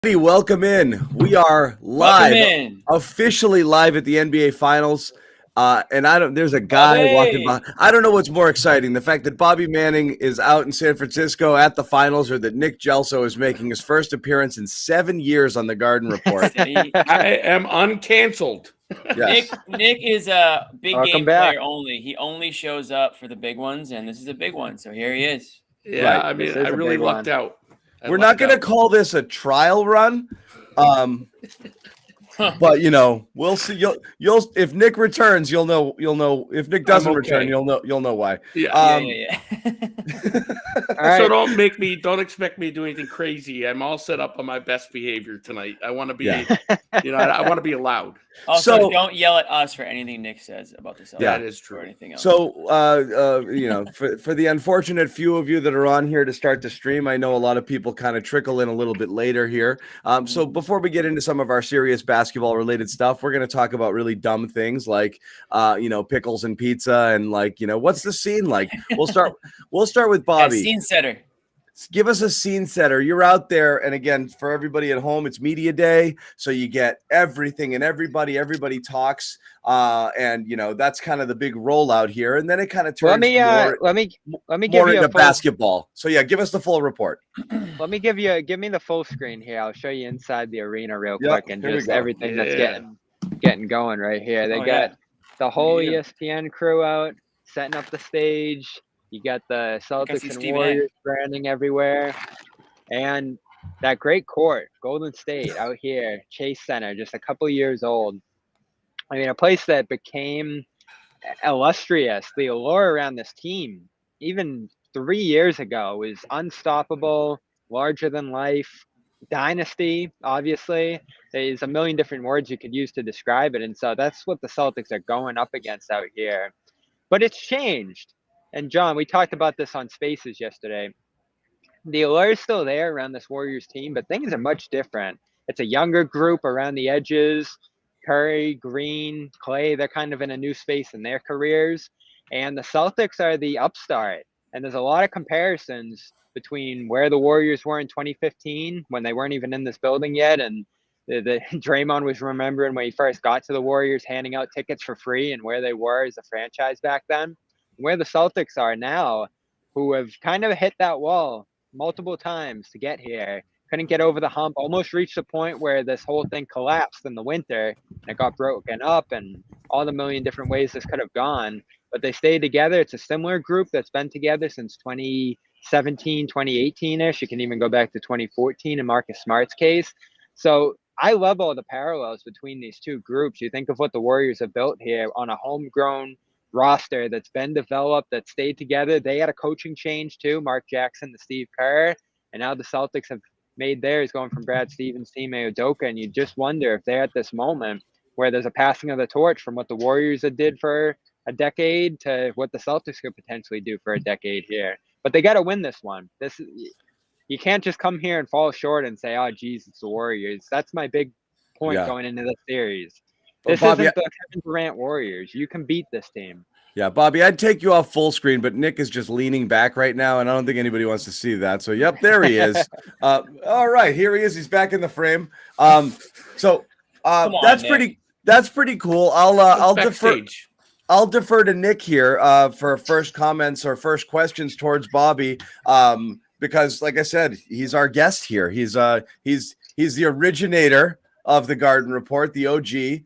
Welcome in. We are Welcome live, in. officially live at the NBA Finals. And there's a guy walking by. Bobby. I don't know what's more exciting, the fact that Bobby Manning is out in San Francisco at the finals, or that Nick Gelso is making his first appearance in 7 years on the Garden Report. See, I am uncanceled. Yes. Nick is a big Welcome game back. player only. He only shows up for the big ones, and this is a big one. So here he is. Yeah, Right. I mean, This is I a really big lucked one. out. We're not going to call this a trial run. But we'll see. You'll if Nick returns, you'll know. If Nick doesn't return, you'll know why. Yeah. Yeah. All right. So don't expect me to do anything crazy. I'm all set up on my best behavior tonight. I want to be, I want to be allowed. Also, So- don't yell at us for anything Nick says about the Celtics. Yeah. That is Or true. anything else. So, for the unfortunate few of you that are on here to start the stream, I know a lot of people kind of trickle in a little bit later here. So before we get into some of our serious basketball related stuff, we're going to talk about really dumb things like, pickles and pizza and what's the scene like? We'll start with Bobby. Yeah, scene setter. Give us a scene setter. You're out there, and again, for everybody at home, it's media day, so you get everything and everybody talks, and that's kind of the big rollout here, and then it kind of turns let me give you into a full, basketball. So yeah, give us the full report. give me the full screen here. I'll show you inside the arena real Yep, quick and here we just go. everything that's Yeah. getting going right here. They Oh, got yeah. the whole Yeah. ESPN crew out setting up the stage. You got the see Celtics and Stephen A. Warriors branding everywhere, and that great court, Golden State out here, Chase Center, just a couple years old. I mean, a place that became illustrious. The allure around this team, even 3 years ago, was unstoppable, larger than life, dynasty. Obviously, there's a million different words you could use to describe it, and so that's what the Celtics are going up against out here. But it's changed. And John, we talked about this on Spaces yesterday. The allure is still there around this Warriors team, but things are much different. It's a younger group around the edges. Curry, Green, Clay, they're kind of in a new space in their careers. And the Celtics are the upstart. And there's a lot of comparisons between where the Warriors were in 2015 when they weren't even in this building yet. And the Draymond was remembering when he first got to the Warriors, handing out tickets for free, and where they were as a franchise back then. Where the Celtics are now, who have kind of hit that wall multiple times to get here, couldn't get over the hump, almost reached a point where this whole thing collapsed in the winter and it got broken up, and all the million different ways this could have gone. But they stayed together. It's a similar group that's been together since 2017, 2018-ish. You can even go back to 2014 in Marcus Smart's case. So I love all the parallels between these two groups. You think of what the Warriors have built here on a homegrown roster that's been developed, that stayed together. They had a coaching change too, Mark Jackson to Steve Kerr, and now the Celtics have made theirs, going from Brad Stevens to Ime Udoka, and you just wonder if they're at this moment where there's a passing of the torch from what the Warriors did for a decade to what the Celtics could potentially do for a decade here. But they got to win this one. You can't just come here and fall short and say, "Oh, geez, it's the Warriors." That's my big point going into this series. Well, This Bobby, isn't the Kevin Durant Warriors. You can beat this team. Yeah, Bobby, I'd take you off full screen, but Nick is just leaning back right now, and I don't think anybody wants to see that. So, yep, there he is. All right, here he is. He's back in the frame. That's Nick. pretty cool. I'll defer. Backstage. I'll defer to Nick here for first comments or first questions towards Bobby, because, like I said, he's our guest here. He's the originator of the Garden Report, the OG.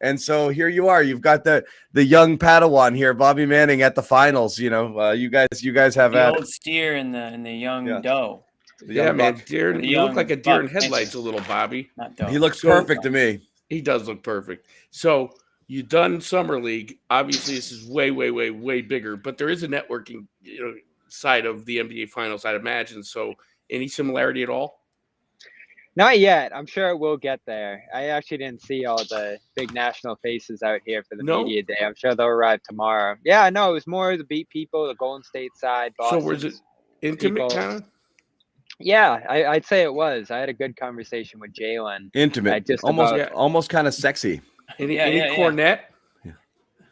And so here you are. You've got the young Padawan here, Bobby Manning, at the finals. You guys have The had old steer and the young doe. Yeah, man. buck. Deer, The you look young like a deer in buck. headlights a little, Bobby. Not doe. He looks perfect to me. He does look perfect. So you done Summer League. Obviously, this is way, way, way, way bigger, but there is a networking side of the NBA Finals, I'd imagine. So any similarity at all? Not yet. I'm sure we'll get there. I actually didn't see all the big national faces out here for the No? media day. I'm sure they'll arrive tomorrow. Yeah, no, it was more the beat people, the Golden State side. Boston. So was it intimate people. kind of? Yeah, I'd say it was. I had a good conversation with Jalen. Intimate, just almost about- almost kind of sexy. Any Yeah. cornet?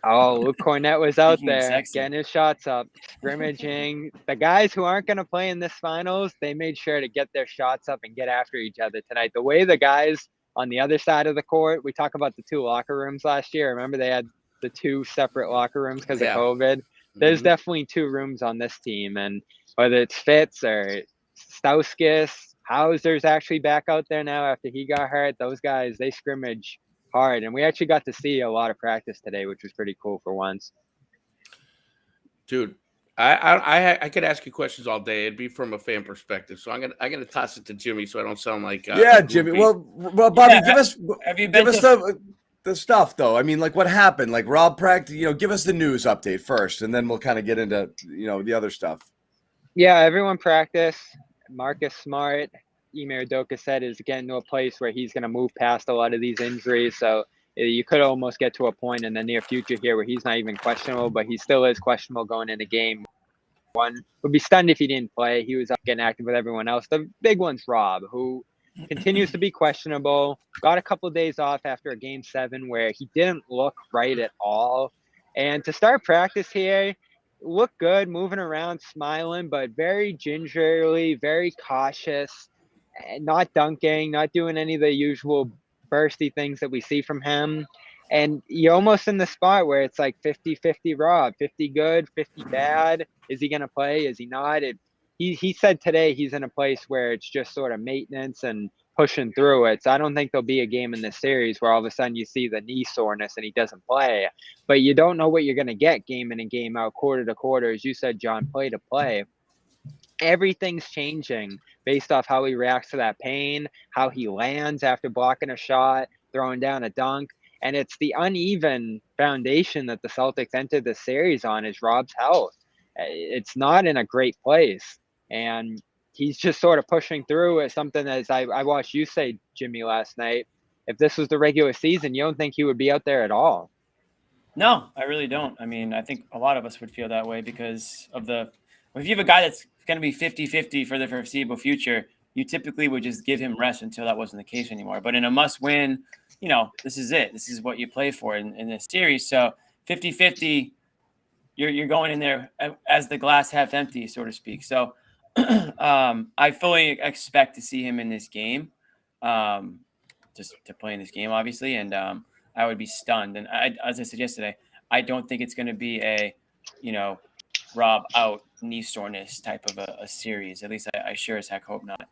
Oh, Luke Cornett was out Speaking of there sexy. getting his shots up, scrimmaging. The guys who aren't going to play in this finals, they made sure to get their shots up and get after each other tonight. The way the guys on the other side of the court, we talk about the 2 locker rooms last year. Remember they had the 2 separate locker rooms because of COVID? There's definitely 2 rooms on this team. And whether it's Fitz or Stauskas, Hauser's actually back out there now after he got hurt. Those guys, they scrimmage hard, and we actually got to see a lot of practice today, which was pretty cool for once. Dude, I could ask you questions all day. It'd be from a fan perspective, so I'm gonna toss it to Jimmy so I don't sound like yeah, Jimmy. Well, Bobby, Yeah, give us the stuff though. I mean, like what happened? Like Rob practice. Give us the news update first, and then we'll kind of get into the other stuff. Yeah, everyone practiced. Marcus Smart, Ime Udoka said, is getting to a place where he's going to move past a lot of these injuries. So you could almost get to a point in the near future here where he's not even questionable, but he still is questionable going into game 1. Would be stunned if he didn't play. He was up getting active with everyone else. The big one's Rob, who continues to be questionable. Got a couple of days off after a game 7 where he didn't look right at all. And to start practice here, looked good, moving around, smiling, but very gingerly, very cautious. Not dunking, not doing any of the usual bursty things that we see from him. And you're almost in the spot where it's like 50-50 Rob, 50 good, 50 bad. Is he going to play? Is he not? He said today he's in a place where it's just sort of maintenance and pushing through it. So I don't think there'll be a game in this series where all of a sudden you see the knee soreness and he doesn't play. But you don't know what you're going to get game in and game out, quarter to quarter. As you said, John, play to play. Everything's changing based off how he reacts to that pain, how he lands after blocking a shot, throwing down a dunk. And it's the uneven foundation that the Celtics entered the series on is Rob's health. It's not in a great place. And he's just sort of pushing through as something as I watched you say, Jimmy, last night. If this was the regular season, you don't think he would be out there at all. No, I really don't. I mean, I think a lot of us would feel that way because of if you have a guy that's going to be 50-50 for the foreseeable future, you typically would just give him rest until that wasn't the case anymore. But in a must-win, this is it. This is what you play for in this series. So 50-50, you're going in there as the glass half empty, so to speak. So I fully expect to see him in this game, just to play in this game, obviously. And I would be stunned. And as I said yesterday, I don't think it's going to be a, Rob out knee soreness type of a series. At least I sure as heck hope not.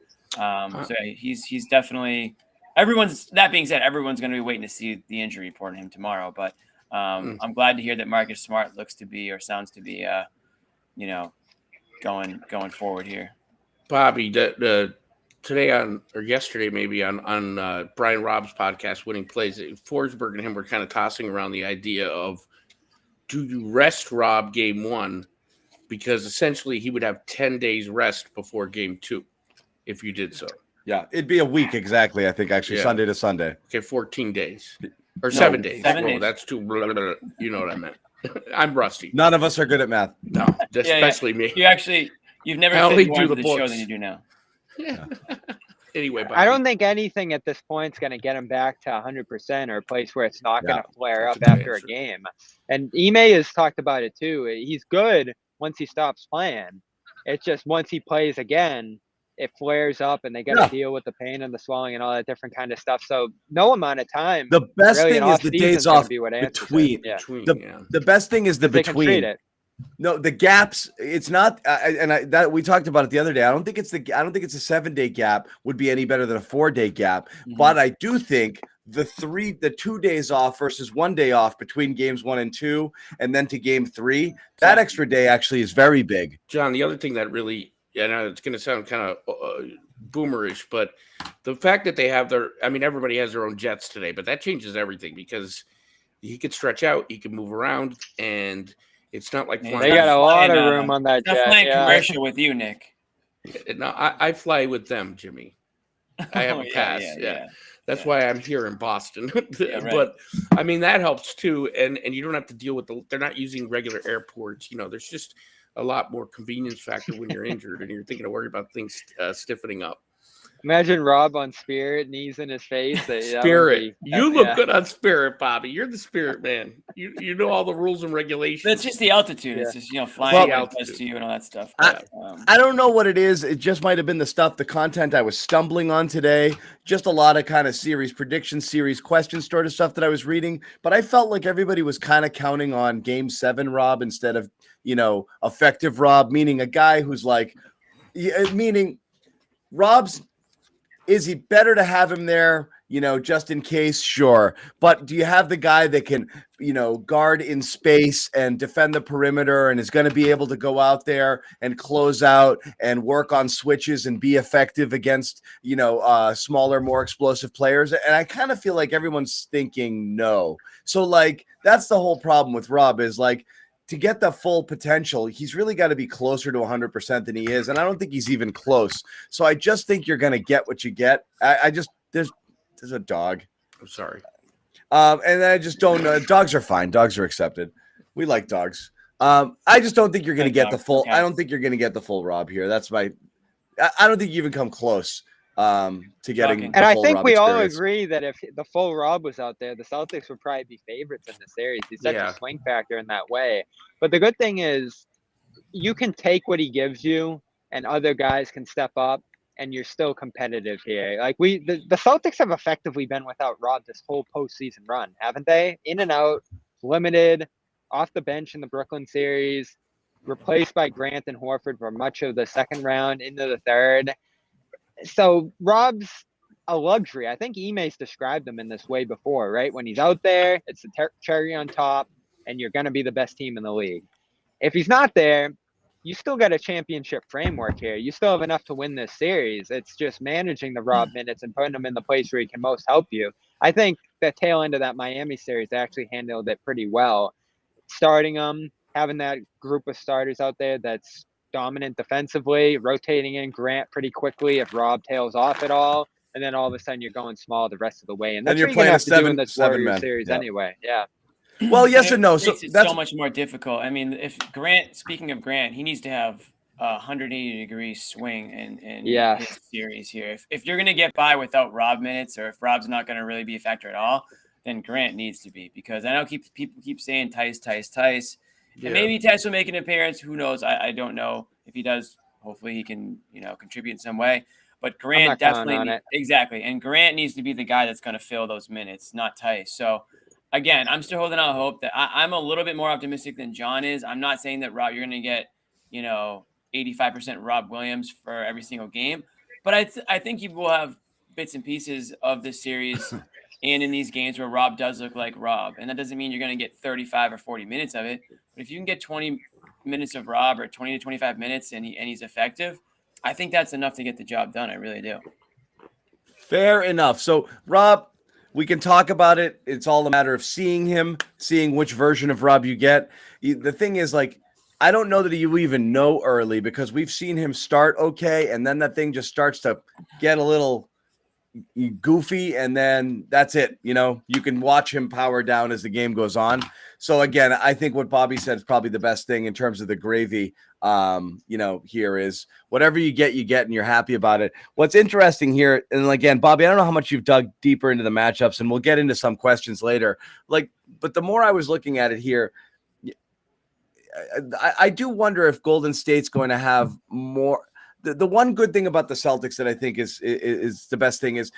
So he's definitely that being said, everyone's going to be waiting to see the injury report on him tomorrow. But I'm glad to hear that Marcus Smart looks to be or sounds to be, going forward here. Bobby, today or yesterday maybe on Brian Robb's podcast, Winning Plays, Forsberg and him were kind of tossing around the idea of, do you rest Rob game 1? Because essentially he would have 10 days rest before game 2 if you did so. Yeah, it'd be a week exactly, I think, actually, Sunday to Sunday. Okay, 14 days. Or 7 days. 7 days. That's too, you know what I meant. I'm rusty. None of us are good at math. No, especially me. You've never only said more do into the the show books. than you do now. Yeah. Anyway, Bobby. I don't think anything at this point is going to get him back to 100% or a place where it's not going to flare up after a game. And Ime has talked about it too. He's good once he stops playing. It's just once he plays again, it flares up and they got to deal with the pain and the swelling and all that different kind of stuff. So no amount of time. The best really, thing is the days off between. The best thing is the between. No, the gaps. It's not, that we talked about it the other day. I don't think it's a 7-day gap would be any better than a 4-day gap. Mm-hmm. But I do think the 2 days off versus 1 day off between games 1 and 2, and then to game 3, that extra day actually is very big. John, the other thing that really, it's going to sound kind of boomerish, but the fact that they have everybody has their own jets today, but that changes everything because he could stretch out, he can move around, and it's not like flying. They got a lot of room on that jet. That's playing commercial with you, Nick. No, I fly with them, Jimmy. I have a pass. Yeah. That's why I'm here in Boston. Right. But that helps too. And you don't have to deal with they're not using regular airports. There's just a lot more convenience factor when you're injured and you're thinking to worry about things stiffening up. Imagine Rob on Spirit, knees in his face. That would Spirit. be, You look yeah. good on Spirit, Bobby. You're the Spirit man. You know all the rules and regulations. But it's just the altitude. Yeah. It's just, flying Well, what it altitude. does to you and all that stuff. I- But, I don't know what it is. It just might have been the content I was stumbling on today. Just a lot of kind of series prediction, series question sort of stuff that I was reading. But I felt like everybody was kind of counting on Game 7 Rob instead of, effective Rob, meaning a guy who's like, meaning Rob's, is he better to have him there, just in case? Sure. But do you have the guy that can, guard in space and defend the perimeter and is going to be able to go out there and close out and work on switches and be effective against, smaller, more explosive players? And I kind of feel like everyone's thinking no. So, like, that's the whole problem with Rob is, like, to get the full potential, he's really got to be closer to 100% than he is. And I don't think he's even close. So I just think you're going to get what you get. There's a dog. I'm sorry. And I just don't know. Dogs are fine. Dogs are accepted. We like dogs. I just don't think you're going to get the full. I don't think you're going to get the full Rob here. That's I don't think you even come close to getting. And I full think Rob we all experience. agree that if the full Rob was out there, the Celtics would probably be favorites in the series. He's such a swing factor in that way. But the good thing is you can take what he gives you and other guys can step up and you're still competitive here. Like the Celtics have effectively been without Rob this whole postseason run, haven't they? In and out, limited, off the bench in the Brooklyn series, replaced by Grant and Horford for much of the second round into the third. So Rob's a luxury. I think Ime's described him in this way before, right? When he's out there, it's the cherry on top, and you're going to be the best team in the league. If he's not there, you still got a championship framework here. You still have enough to win this series. It's just managing the Rob minutes and putting him in the place where he can most help you. I think the tail end of that Miami series actually handled it pretty well. Starting him, having that group of starters out there that's dominant defensively, rotating in Grant pretty quickly if Rob tails off at all, and then all of a sudden you're going small the rest of the way. And that's you're what you're going to have to do in this seven Warriors man series anyway. Yeah. Well, yes and no. So it's that's so much more difficult. I mean, if Grant, speaking of Grant, he needs to have a 180-degree swing in his series here. If you're going to get by without Rob minutes, or if Rob's not going to really be a factor at all, then Grant needs to be, because I know people keep saying Tice. And maybe Tice will make an appearance. Who knows? I don't know. If he does, hopefully he can, contribute in some way. But Grant definitely exactly. And Grant needs to be the guy that's going to fill those minutes, not Tice. So again, I'm still holding out hope that I'm a little bit more optimistic than John is. I'm not saying that Rob, you're going to get, 85% Rob Williams for every single game, but I think you will have bits and pieces of this series and in these games where Rob does look like Rob. And that doesn't mean you're going to get 35 or 40 minutes of it. But if you can get 20 minutes of Rob, or 20 to 25 minutes, and he's effective, I think that's enough to get the job done. I really do. Fair enough. So, Rob, we can talk about it. It's all a matter of seeing him, seeing which version of Rob you get. The thing is, like, I don't know that you even know early, because we've seen him start okay, and then that thing just starts to get a little goofy, and then that's it. You can watch him power down as the game goes on. So again, I think what Bobby said is probably the best thing in terms of the gravy. Here is whatever you get, and you're happy about it. What's interesting here, and again, Bobby, I don't know how much you've dug deeper into the matchups, and we'll get into some questions later. But the more I was looking at it here, I do wonder if Golden State's going to have more. The one good thing about the Celtics that I think is the best thing is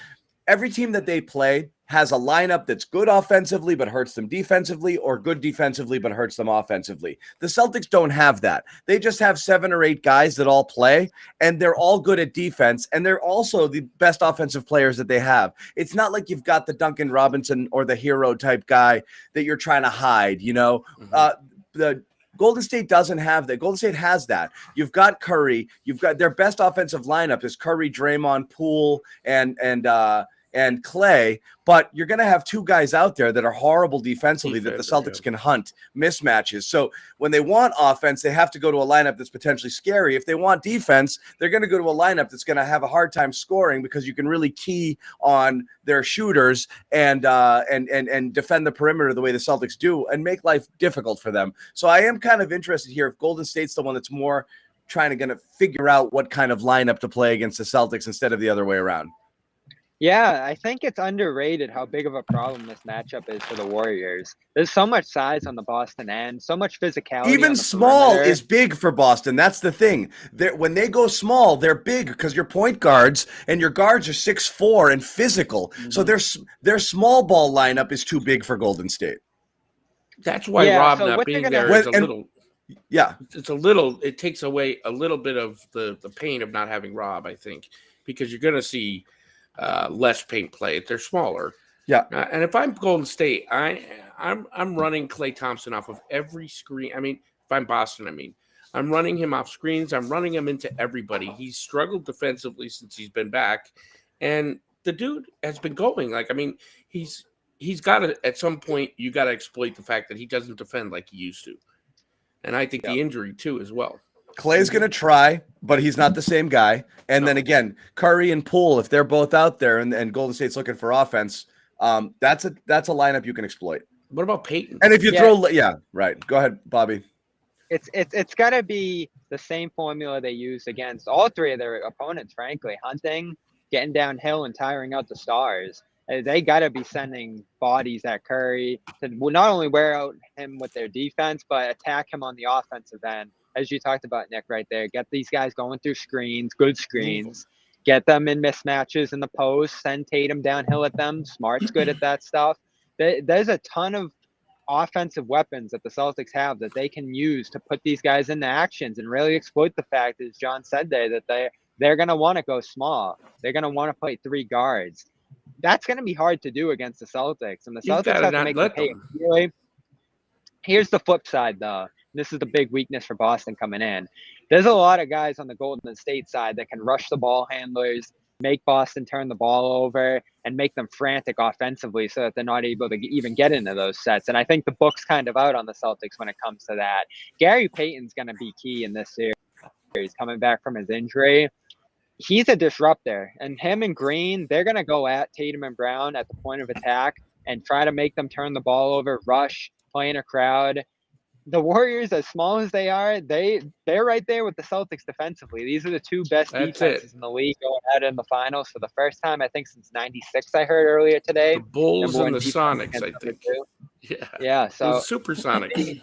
every team that they play has a lineup that's good offensively but hurts them defensively, or good defensively but hurts them offensively. The Celtics don't have that. They just have 7 or 8 guys that all play, and they're all good at defense, and they're also the best offensive players that they have. It's not like you've got the Duncan Robinson or the hero type guy that you're trying to hide. The Golden State doesn't have that. Golden State has that. You've got Curry. You've got their best offensive lineup is Curry, Draymond, Poole, and Clay. But you're going to have 2 guys out there that are horrible defensively that the Celtics can hunt mismatches. So when they want offense, they have to go to a lineup that's potentially scary. If they want defense, they're going to go to a lineup that's going to have a hard time scoring, because you can really key on their shooters and defend the perimeter the way the Celtics do and make life difficult for them. So I am kind of interested here if Golden State's the one that's more trying to gonna figure out what kind of lineup to play against the Celtics instead of the other way around. Yeah, I think it's underrated how big of a problem this matchup is for the Warriors. There's so much size on the Boston end, so much physicality. Even on the small perimeter. is big for Boston. That's the thing. When they go small, they're big because your point guards and your guards are 6'4" and physical. So their small ball lineup is too big for Golden State. That's why Yeah, Rob so not what they're being gonna- there is a When- and- little. Yeah. It takes away a little bit of the pain of not having Rob, I think, because you're going to see less paint play if they're smaller. Yeah. And if I'm Golden State, I'm running Klay Thompson off of every screen. I mean, if I'm Boston, I'm running him off screens. I'm running him into everybody. He's struggled defensively since he's been back, and the dude has been going. He's got to, at some point, you got to exploit the fact that he doesn't defend like he used to. And I think the injury, too, as well. Clay's going to try, but he's not the same guy. And then again, Curry and Poole, if they're both out there and Golden State's looking for offense, that's a lineup you can exploit. What about Peyton? And if you right. Go ahead, Bobby. It's got to be the same formula they used against all three of their opponents, frankly. Hunting, getting downhill, and tiring out the stars. They got to be sending bodies at Curry to not only wear out him with their defense, but attack him on the offensive end. As you talked about, Nick, right there. Get these guys going through screens, good screens. Get them in mismatches in the post. Send Tatum downhill at them. Smart's good at that stuff. There's a ton of offensive weapons that the Celtics have that they can use to put these guys into actions and really exploit the fact, as John said there, that they're going to want to go small. They're going to want to play three guards. That's going to be hard to do against the Celtics. And the Celtics have to make them pay. Really. Here's the flip side, though. This is the big weakness for Boston coming in. There's a lot of guys on the Golden State side that can rush the ball handlers, make Boston turn the ball over, and make them frantic offensively so that they're not able to even get into those sets. And I think the book's kind of out on the Celtics when it comes to that. Gary Payton's going to be key in this series, coming back from his injury. He's a disruptor, and him and Green, they're going to go at Tatum and Brown at the point of attack and try to make them turn the ball over, rush, play in a crowd. The Warriors, as small as they are, they're right there with the Celtics defensively. These are the two best defenses in the league going ahead in the finals for the first time, I think, since '96. I heard earlier today. The Bulls and the Sonics, I think. Yeah. So Supersonics.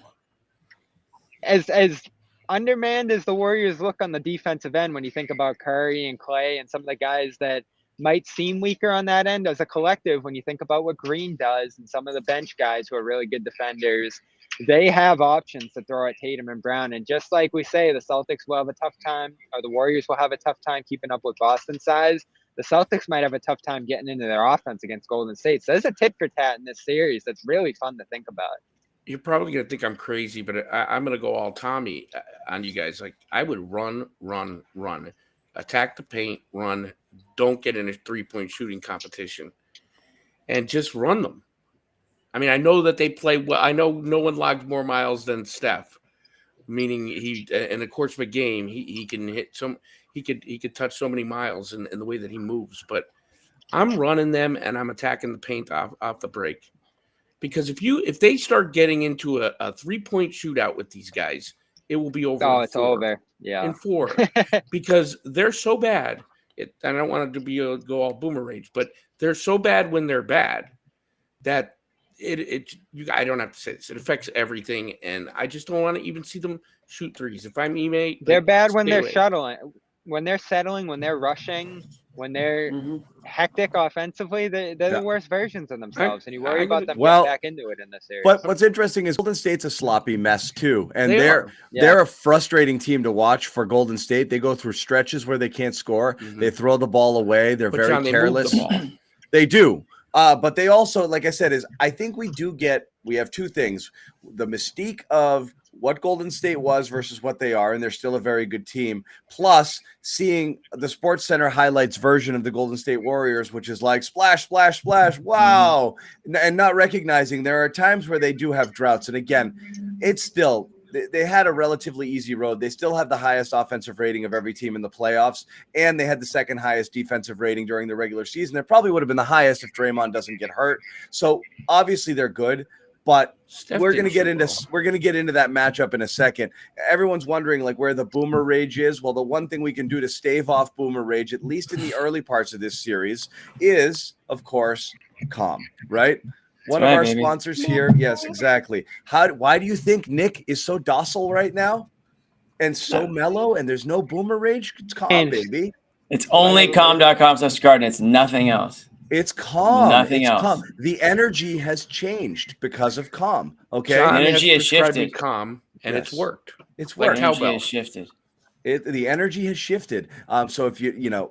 As undermanned as the Warriors look on the defensive end, when you think about Curry and Klay and some of the guys that might seem weaker on that end, as a collective, when you think about what Green does and some of the bench guys who are really good defenders, they have options to throw at Tatum and Brown. And just like we say, the Celtics will have a tough time, or the Warriors will have a tough time keeping up with Boston size. The Celtics might have a tough time getting into their offense against Golden State. So there's a tit for tat in this series that's really fun to think about. You're probably going to think I'm crazy, but I'm going to go all Tommy on you guys. Like, I would run, attack the paint, run, don't get in a three-point shooting competition, and just run them. I mean, I know that they play well. I know no one logged more miles than Steph, meaning he, in the course of a game, he can hit he could touch so many miles in the way that he moves. But I'm running them and I'm attacking the paint off the break. Because if they start getting into a 3-point shootout with these guys, it will be over. Oh, it's over. Yeah. In 4. Because they're so bad. I don't want it to go all boomer rage, but they're so bad when they're bad that I don't have to say this. It affects everything, and I just don't want to even see them shoot threes. If I'm Ime, they're bad when they're shuttling. When they're settling, when they're rushing, when they're hectic offensively, they're the worst versions of themselves, and you worry about them getting back into it in this series. But what's interesting is Golden State's a sloppy mess too, and they're a frustrating team to watch for Golden State. They go through stretches where they can't score. They throw the ball away. They're very careless. They do. But they also, like I said, I think we have two things. The mystique of what Golden State was versus what they are, and they're still a very good team. Plus, seeing the Sports Center highlights version of the Golden State Warriors, which is like splash, splash, splash, wow, and not recognizing there are times where they do have droughts. And again, it's still they had a relatively easy road. They still have the highest offensive rating of every team in the playoffs, and they had the second highest defensive rating during the regular season. It probably would have been the highest if Draymond doesn't get hurt. So obviously they're good. But Steph we're gonna didn't get shoot into well. we're gonna get into that matchup in a second. Everyone's wondering like where the boomer rage is. Well, the one thing we can do to stave off boomer rage, at least in the early parts of this series, is of course calm, right? One of right, our baby. sponsors here. Yes, exactly. Why do you think Nick is so docile right now and so mellow and there's no boomer rage? It's calm, baby. It's only calm.com/garden. It's nothing else. It's calm. Nothing It's else. calm. The energy has changed because of calm. Okay. John has energy has prescribed me shifted. calm, and it's Yes. worked. It's Like worked. Energy cowbell. has shifted. The energy has shifted. So if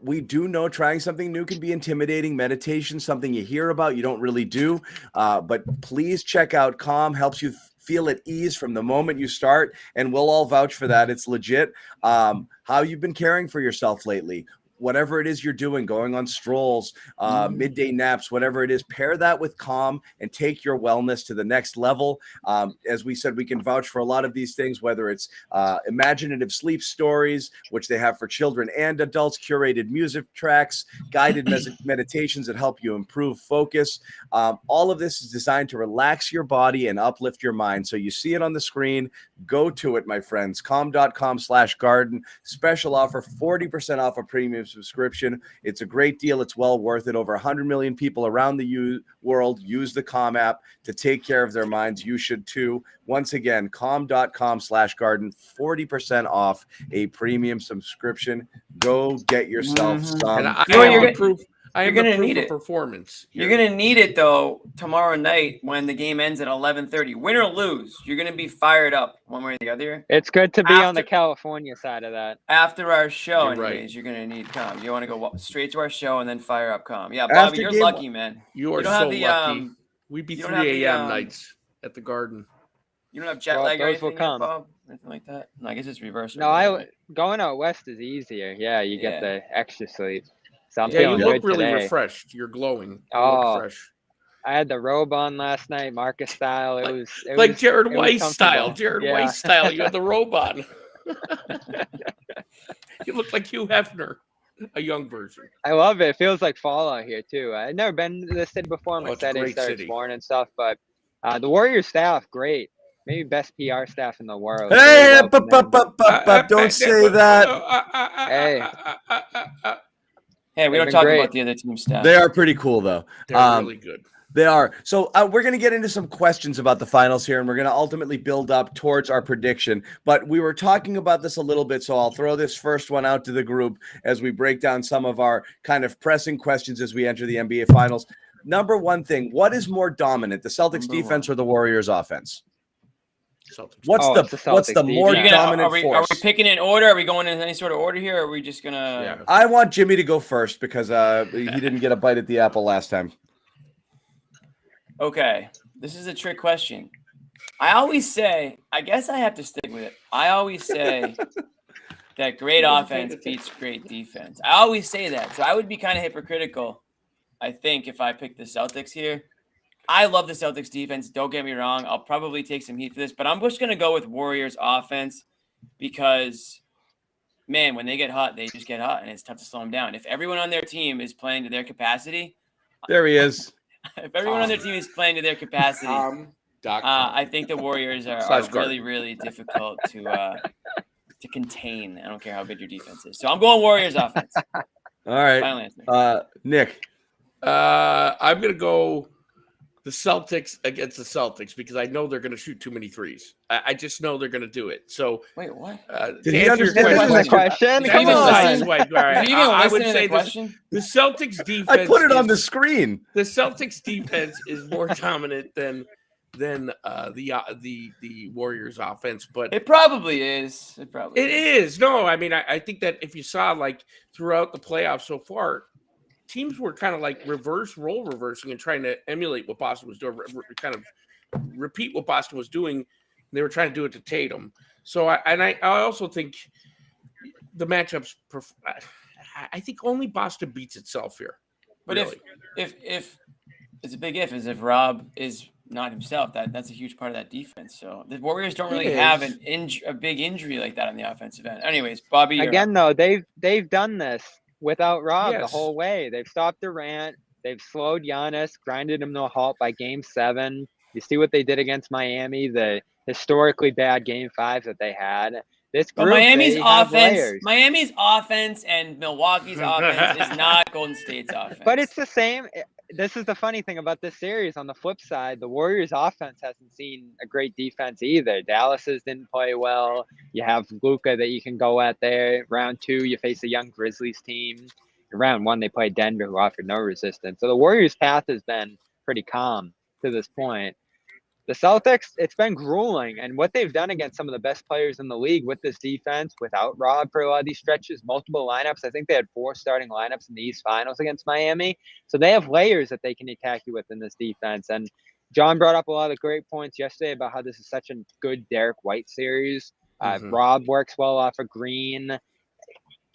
we do know trying something new can be intimidating. Meditation, something you hear about, you don't really do. But please check out Calm. Helps you feel at ease from the moment you start, and we'll all vouch for that. It's legit. How you've been caring for yourself lately. Whatever it is you're doing, going on strolls, midday naps, whatever it is, pair that with Calm and take your wellness to the next level. As we said, we can vouch for a lot of these things, whether it's imaginative sleep stories, which they have for children and adults, curated music tracks, guided meditations that help you improve focus. All of this is designed to relax your body and uplift your mind. So you see it on the screen. Go to it, my friends. Calm.com/garden. Special offer, 40% off a premium subscription. It's a great deal. It's well worth it. Over 100 million people around the world use the Calm app to take care of their minds. You should too. Once again, calm.com/garden, 40% off a premium subscription. Go get yourself some. And I You know what, am you're the proof. I am you're the gonna proof need of it. performance. You're going to need it, though, tomorrow night when the game ends at 11:30. Win or lose, you're going to be fired up one way or the other. It's good to be on the After- California side of that. After our show, You're right. anyways, you're going to need Calm. You want to go straight to our show and then fire up Calm. Yeah, Bobby, After you're game lucky, man. You are don't so have the, lucky. We'd be you don't have 3 the, a.m. nights at the Garden. You don't have jet Well, lag or those will anything yet, come. Bob? Anything like that? No, I guess it's reverse. No, going out west is easier. Yeah, you Yeah. get the extra sleep. So I'm Yeah, you feeling look good really today. refreshed. You're glowing. You Oh, look fresh. I had the robe on last night, Marcus style. It was Like Jared it was Weiss style. comfortable. Jared Yeah. Weiss style. You had the robe on. You look like Hugh Hefner, a young version. I love it. It feels like fall out here too. I've never been to this city before. My Oh, it's a Saturday great started city. exploring and stuff, but the Warriors staff, great. Maybe best PR staff in the world. Hey, Really well commended. don't say that. Hey. Hey, we They've don't been talk great. about the other team staff. They are pretty cool, though. They're really good. They are. So we're going to get into some questions about the finals here, and we're going to ultimately build up towards our prediction. But we were talking about this a little bit, so I'll throw this first one out to the group as we break down some of our kind of pressing questions as we enter the NBA finals. Number one thing, what is more dominant, the Celtics defense or the Warriors offense? Celtics. What's Oh, it's the what's the Celtics more defense. dominant are we force? picking in order? Are we going in any sort of order here? Or are we just gonna? Yeah. I want Jimmy to go first because he didn't get a bite at the apple last time. Okay, this is a trick question. I always say, I guess I have to stick with it. I always say that great offense beats great defense. I always say that. So I would be kind of hypocritical, I think, if I picked the Celtics here. I love the Celtics defense. Don't get me wrong. I'll probably take some heat for this, but I'm just going to go with Warriors offense because, man, when they get hot, they just get hot, and it's tough to slow them down. If everyone on their team is playing to their capacity, There he is. if everyone on their team is playing to their capacity, I think the Warriors are really, really difficult to contain. I don't care how good your defense is. So I'm going Warriors offense. All right. Final answer. Nick. I'm going to go the Celtics against the Celtics because I know they're going to shoot too many threes. I just know they're going to do it. So, Wait, what? Did to he answer your understand This the isn't a question. Did Come you even on. listen? Right, right. Did you even I would listen to say the question? the Celtics defense. I put it on the is- screen. The Celtics defense is more dominant than the Warriors offense, but It probably is. it is. No, I mean, I think that if you saw like throughout the playoffs so far, teams were kind of like role reversing and trying to emulate what Boston was doing, kind of repeat what Boston was doing. They were trying to do it to Tatum. So I also think the matchups. I think only Boston beats itself here. But really. if it's a big if is Rob is not himself, that's a huge part of that defense. So the Warriors don't really have a big injury like that on the offensive end. Anyways, Bobby, you're Again, though, they've done this without Rob the Yes. whole way. They've stopped Durant. They've slowed Giannis, grinded him to a halt by Game 7. You see what they did against Miami, the historically bad game 5 that they had. This But group, they have layers. Miami's offense and Milwaukee's offense is not Golden State's offense. But it's the same. This is the funny thing about this series. On the flip side, the Warriors' offense hasn't seen a great defense either. Dallas's didn't play well. You have Luka that you can go at there. Round 2, you face a young Grizzlies team. In round 1, they played Denver, who offered no resistance. So the Warriors' path has been pretty calm to this point. The Celtics, it's been grueling, and what they've done against some of the best players in the league with this defense, without Rob for a lot of these stretches, multiple lineups. I think they had 4 starting lineups in the East Finals against Miami. So they have layers that they can attack you with in this defense. And John brought up a lot of great points yesterday about how this is such a good Derek White series. Rob works well off of Green.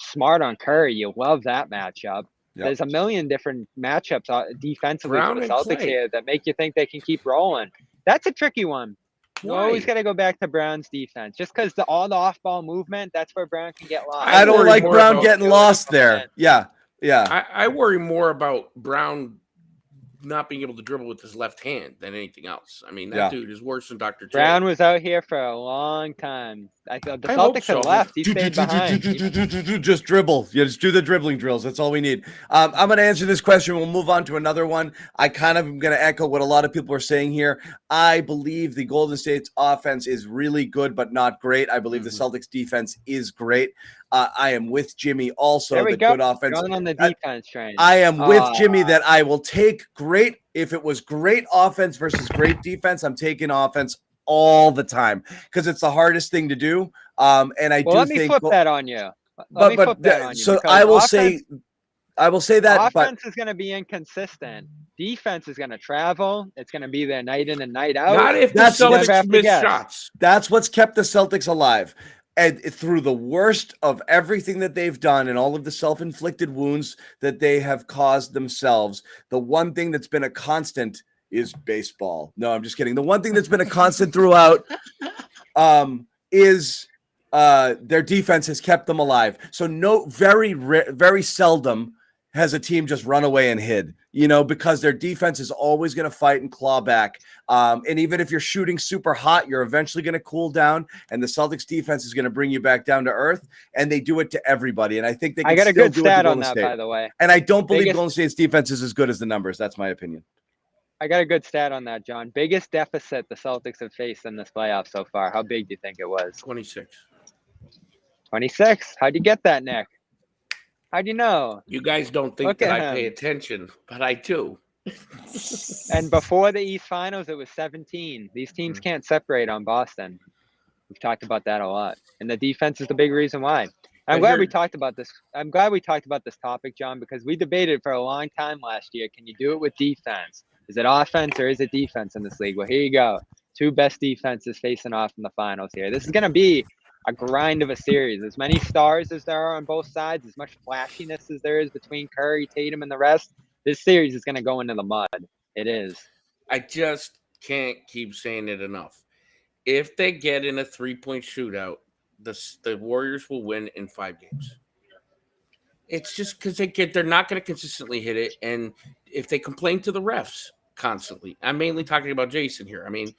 Smart on Curry. You love that matchup. Yep. There's a million different matchups defensively Brown for the and Celtics Clay here that make you think they can keep rolling. That's a tricky one. You always got to go back to Brown's defense. Just because all the off-ball movement, that's where Brown can get lost. I don't like Brown getting lost there. Yeah. I worry more about Brown not being able to dribble with his left hand than anything else. I mean, that dude is worse than Dr. J. Brown was out here for a long time. I thought the Celtics had left. He stayed behind. Just dribble. You just do the dribbling drills. That's all we need. I'm going to answer this question. We'll move on to another one. I kind of am going to echo what a lot of people are saying here. I believe the Golden State's offense is really good, but not great. I believe the Celtics defense is great. I am with Jimmy also. There we go. Good offense. Going on the defense train. I am with Jimmy that I will take great. If it was great offense versus great defense, I'm taking offense all the time because it's the hardest thing to do. And I do let think. me flip that on you. So I will say that offense is going to be inconsistent. Defense is going to travel. It's going to be there night in and night out. Not if the Celtics miss shots. That's what's kept the Celtics alive. And through the worst of everything that they've done and all of the self-inflicted wounds that they have caused themselves, the one thing that's been a constant is baseball. No, I'm just kidding. The one thing that's been a constant throughout is their defense has kept them alive. So very seldom has a team just run away and hid, because their defense is always going to fight and claw back. And even if you're shooting super hot, you're eventually going to cool down, and the Celtics defense is going to bring you back down to earth, and they do it to everybody. And I think they can still do it to Golden State. I got a good stat on that, by the way. And I don't believe Golden State's defense is as good as the numbers. That's my opinion. I got a good stat on that, John. Biggest deficit the Celtics have faced in this playoff so far. How big do you think it was? 26. 26. How'd you get that, Nick? How'd you know? You guys don't think that I pay attention, but I do. And before the East Finals, it was 17. These teams can't separate on Boston. We've talked about that a lot. And the defense is the big reason why. I'm glad we talked about this. I'm glad we talked about this topic, John, because we debated for a long time last year. Can you do it with defense? Is it offense or is it defense in this league? Well, here you go. 2 best defenses facing off in the finals here. This is going to be a grind of a series. As many stars as there are on both sides, as much flashiness as there is between Curry, Tatum, and the rest, this series is going to go into the mud. It is. I just can't keep saying it enough. If they get in a 3-point shootout, the Warriors will win in 5 games. It's just because they're not going to consistently hit it. And if they complain to the refs constantly, I'm mainly talking about Jason here. I mean,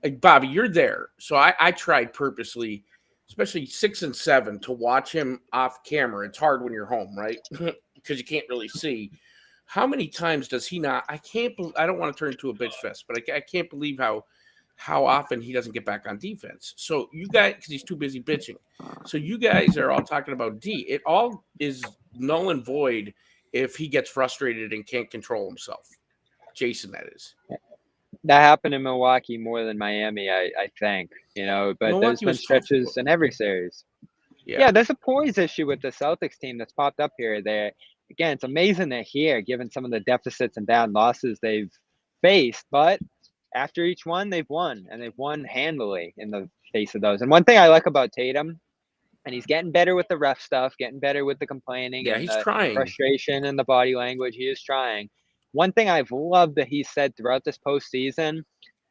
like, Bobby, you're there. So I tried purposely, especially 6 and 7, to watch him off camera. It's hard when you're home, right? Because you can't really see. How many times does he not? I don't want to turn into a bitch fest, but I can't believe how often he doesn't get back on defense. So you guys, because he's too busy bitching. So you guys are all talking about D. It all is null and void if he gets frustrated and can't control himself. Jason, that is. That happened in Milwaukee more than Miami, I think, but there's been stretches in every series. Yeah, there's a poise issue with the Celtics team that's popped up here. Again, it's amazing they're here, given some of the deficits and bad losses they've faced. But after each one, they've won, and they've won handily in the face of those. And one thing I like about Tatum, and he's getting better with the ref stuff, getting better with the complaining. Yeah, he's trying. Frustration and the body language. He is trying. One thing I've loved that he said throughout this postseason,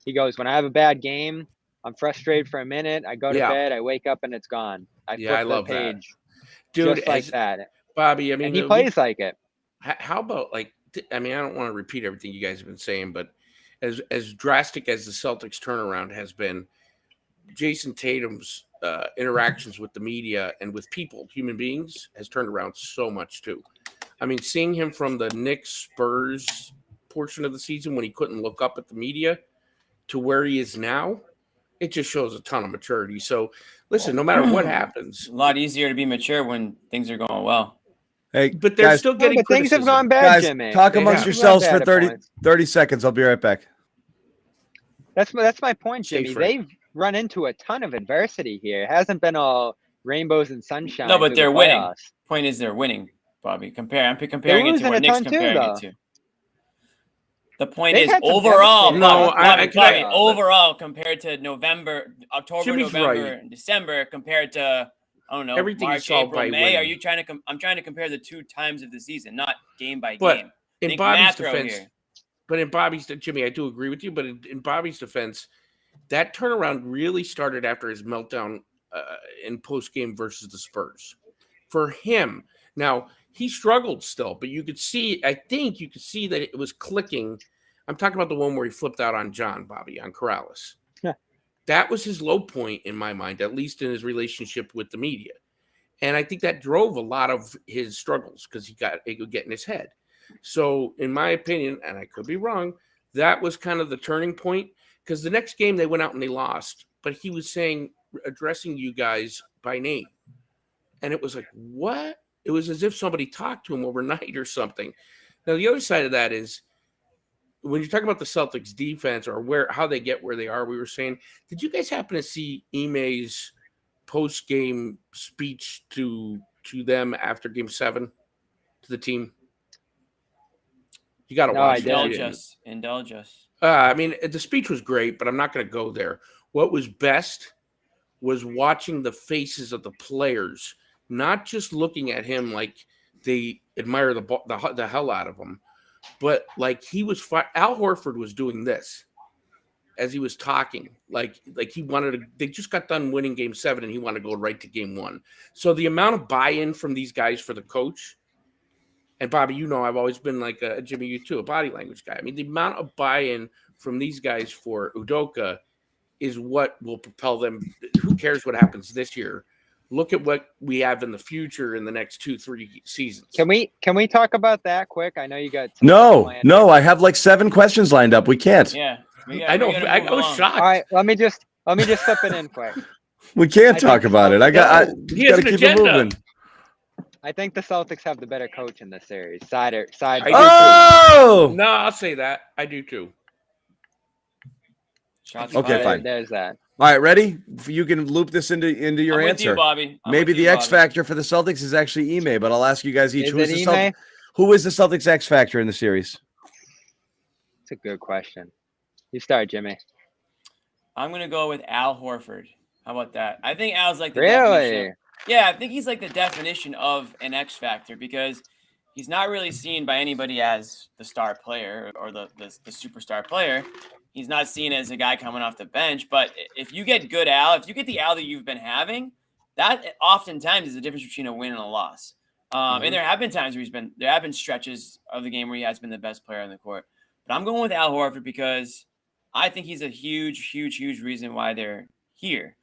he goes, when I have a bad game, I'm frustrated for a minute. I go to bed, I wake up, and it's gone. I love the page. That. Dude, just like that. Bobby, I mean, and he plays like it. How about, I don't want to repeat everything you guys have been saying, but as drastic as the Celtics turnaround has been, Jason Tatum's interactions with the media and with people, human beings, has turned around so much too. I mean, seeing him from the Knicks Spurs portion of the season when he couldn't look up at the media to where he is now, it just shows a ton of maturity. So listen, no matter what happens, It's a lot easier to be mature when things are going well. Hey, but they're guys, still No, getting but things have criticism. gone bad, guys, Jimmy. talk They amongst have. yourselves for Data 30 points. seconds. I'll be right back. That's my point, Stay Jimmy. free. They've run into a ton of adversity here. It hasn't been all rainbows and sunshine. No, but through they're the winning. playoffs. Point is they're winning, Bobby. I'm comparing it to losing what a Nick's ton too, comparing though. it to. The point They've is had some overall, devastating No, Bobby, I- overall compared to October, Jimmy's November, right. and December compared to, I don't know, Everything is March, solved April, by May. Are winning. you trying to? I'm trying to compare the 2 times of the season, not game by But game. in Think Bobby's macro defense, here. Jimmy, I do agree with you. But in Bobby's defense, that turnaround really started after his meltdown in post game versus the Spurs. For him, now he struggled still, but you could see. I think you could see that it was clicking. I'm talking about the one where he flipped out on Bobby, on Corrales. Yeah. That was his low point in my mind, at least in his relationship with the media. And I think that drove a lot of his struggles because it would get in his head. So, in my opinion, and I could be wrong, that was kind of the turning point because the next game they went out and they lost, but he was addressing you guys by name. And it was like, what? It was as if somebody talked to him overnight or something. Now, the other side of that is when you're talking about the Celtics defense or how they get where they are, we were saying, did you guys happen to see Ime's post-game speech to them after Game 7 to the team? You got to No, watch I it. didn't. Indulge us. I mean, the speech was great, but I'm not going to go there. What was best was watching the faces of the players, not just looking at him like they admire the hell out of him, but like Al Horford was doing this as he was talking, like he wanted to. They just got done winning Game 7, and he wanted to go right to Game 1. So the amount of buy-in from these guys for the coach, and Bobby, you know, I've always been like Jimmy, you too, a body language guy. I mean, the amount of buy-in from these guys for Udoka is what will propel them. Who cares what happens this year? Look at what we have in the future in the next 2-3 seasons. Can we talk about that quick? I know you got No, I have like 7 questions lined up. We can't. Yeah. I know. I was shocked. All right, let me just slip it in quick. We can't I talk think about it. I He got has to an keep it agenda. moving. I think the Celtics have the better coach in this series. Side. I do Oh, No, I'll say that. I do too. Shots Okay, fired. fine. There's that. all right, ready? You can loop this into your I'm with answer. you, Bobby. I'm Maybe with you, the X Bobby. factor for the Celtics is actually Ime, but I'll ask you guys each. Is it Ime? Who is the Celtics X factor in the series? It's a good question. You start, Jimmy. I'm gonna go with Al Horford. How about that? I think Al's like the Really? definition. Yeah, I think he's like the definition of an X factor because he's not really seen by anybody as the star player or the superstar player. He's not seen as a guy coming off the bench. But if you get good Al, if you get the Al that you've been having, that oftentimes is the difference between a win and a loss. And there have been times where there have been stretches of the game where he has been the best player on the court. But I'm going with Al Horford because I think he's a huge, huge, huge reason why they're here.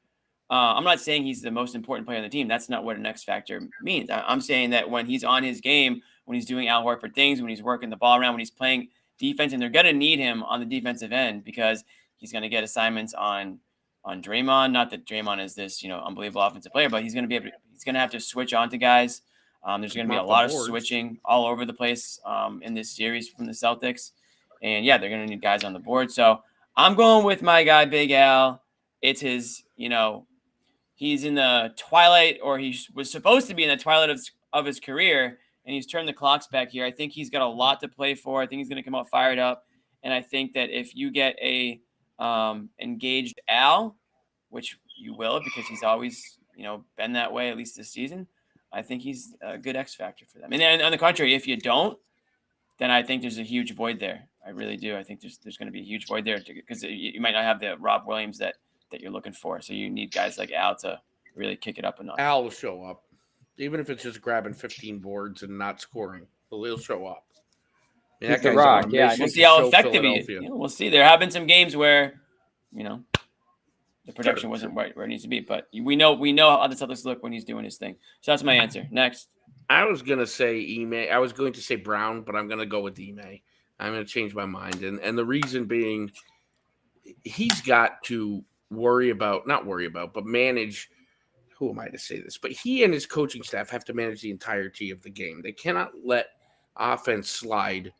I'm not saying he's the most important player on the team. That's not what an X factor means. I'm saying that when he's on his game, when he's doing Al Horford things, when he's working the ball around, when he's playing defense, and they're going to need him on the defensive end because he's going to get assignments on Draymond. Not that Draymond is this, unbelievable offensive player, but he's going to have to switch on to guys. There's going to be a lot of switching all over the place in this series from the Celtics. And yeah, they're going to need guys on the board. So I'm going with my guy, Big Al. It's his, he's in the twilight, or he was supposed to be in the twilight of his career, and he's turned the clocks back here. I think he's got a lot to play for. I think he's going to come out fired up. And I think that if you get a engaged Al, which you will because he's always, been that way, at least this season, I think he's a good X factor for them. And then on the contrary, if you don't, then I think there's a huge void there. I really do. I think there's going to be a huge void there because you might not have the Rob Williams that you're looking for. So you need guys like Al to really kick it up a notch. Al will show up, even if it's just grabbing 15 boards and not scoring. He'll show up. Yeah, He's that the guy's on rock. a Yeah, I mission We'll think see how to show effective he is. Philadelphia. You know, we'll see. There have been some games where, you know, the production wasn't right where it needs to be, but we know how the Celtics look when he's doing his thing. So that's my answer. Next. I was gonna say Ime. I was going to say Brown, but I'm gonna go with Ime. I'm gonna change my mind, and the reason being, he's got to not worry about, but manage. Who am I to say this? But he and his coaching staff have to manage the entirety of the game. They cannot let offense slide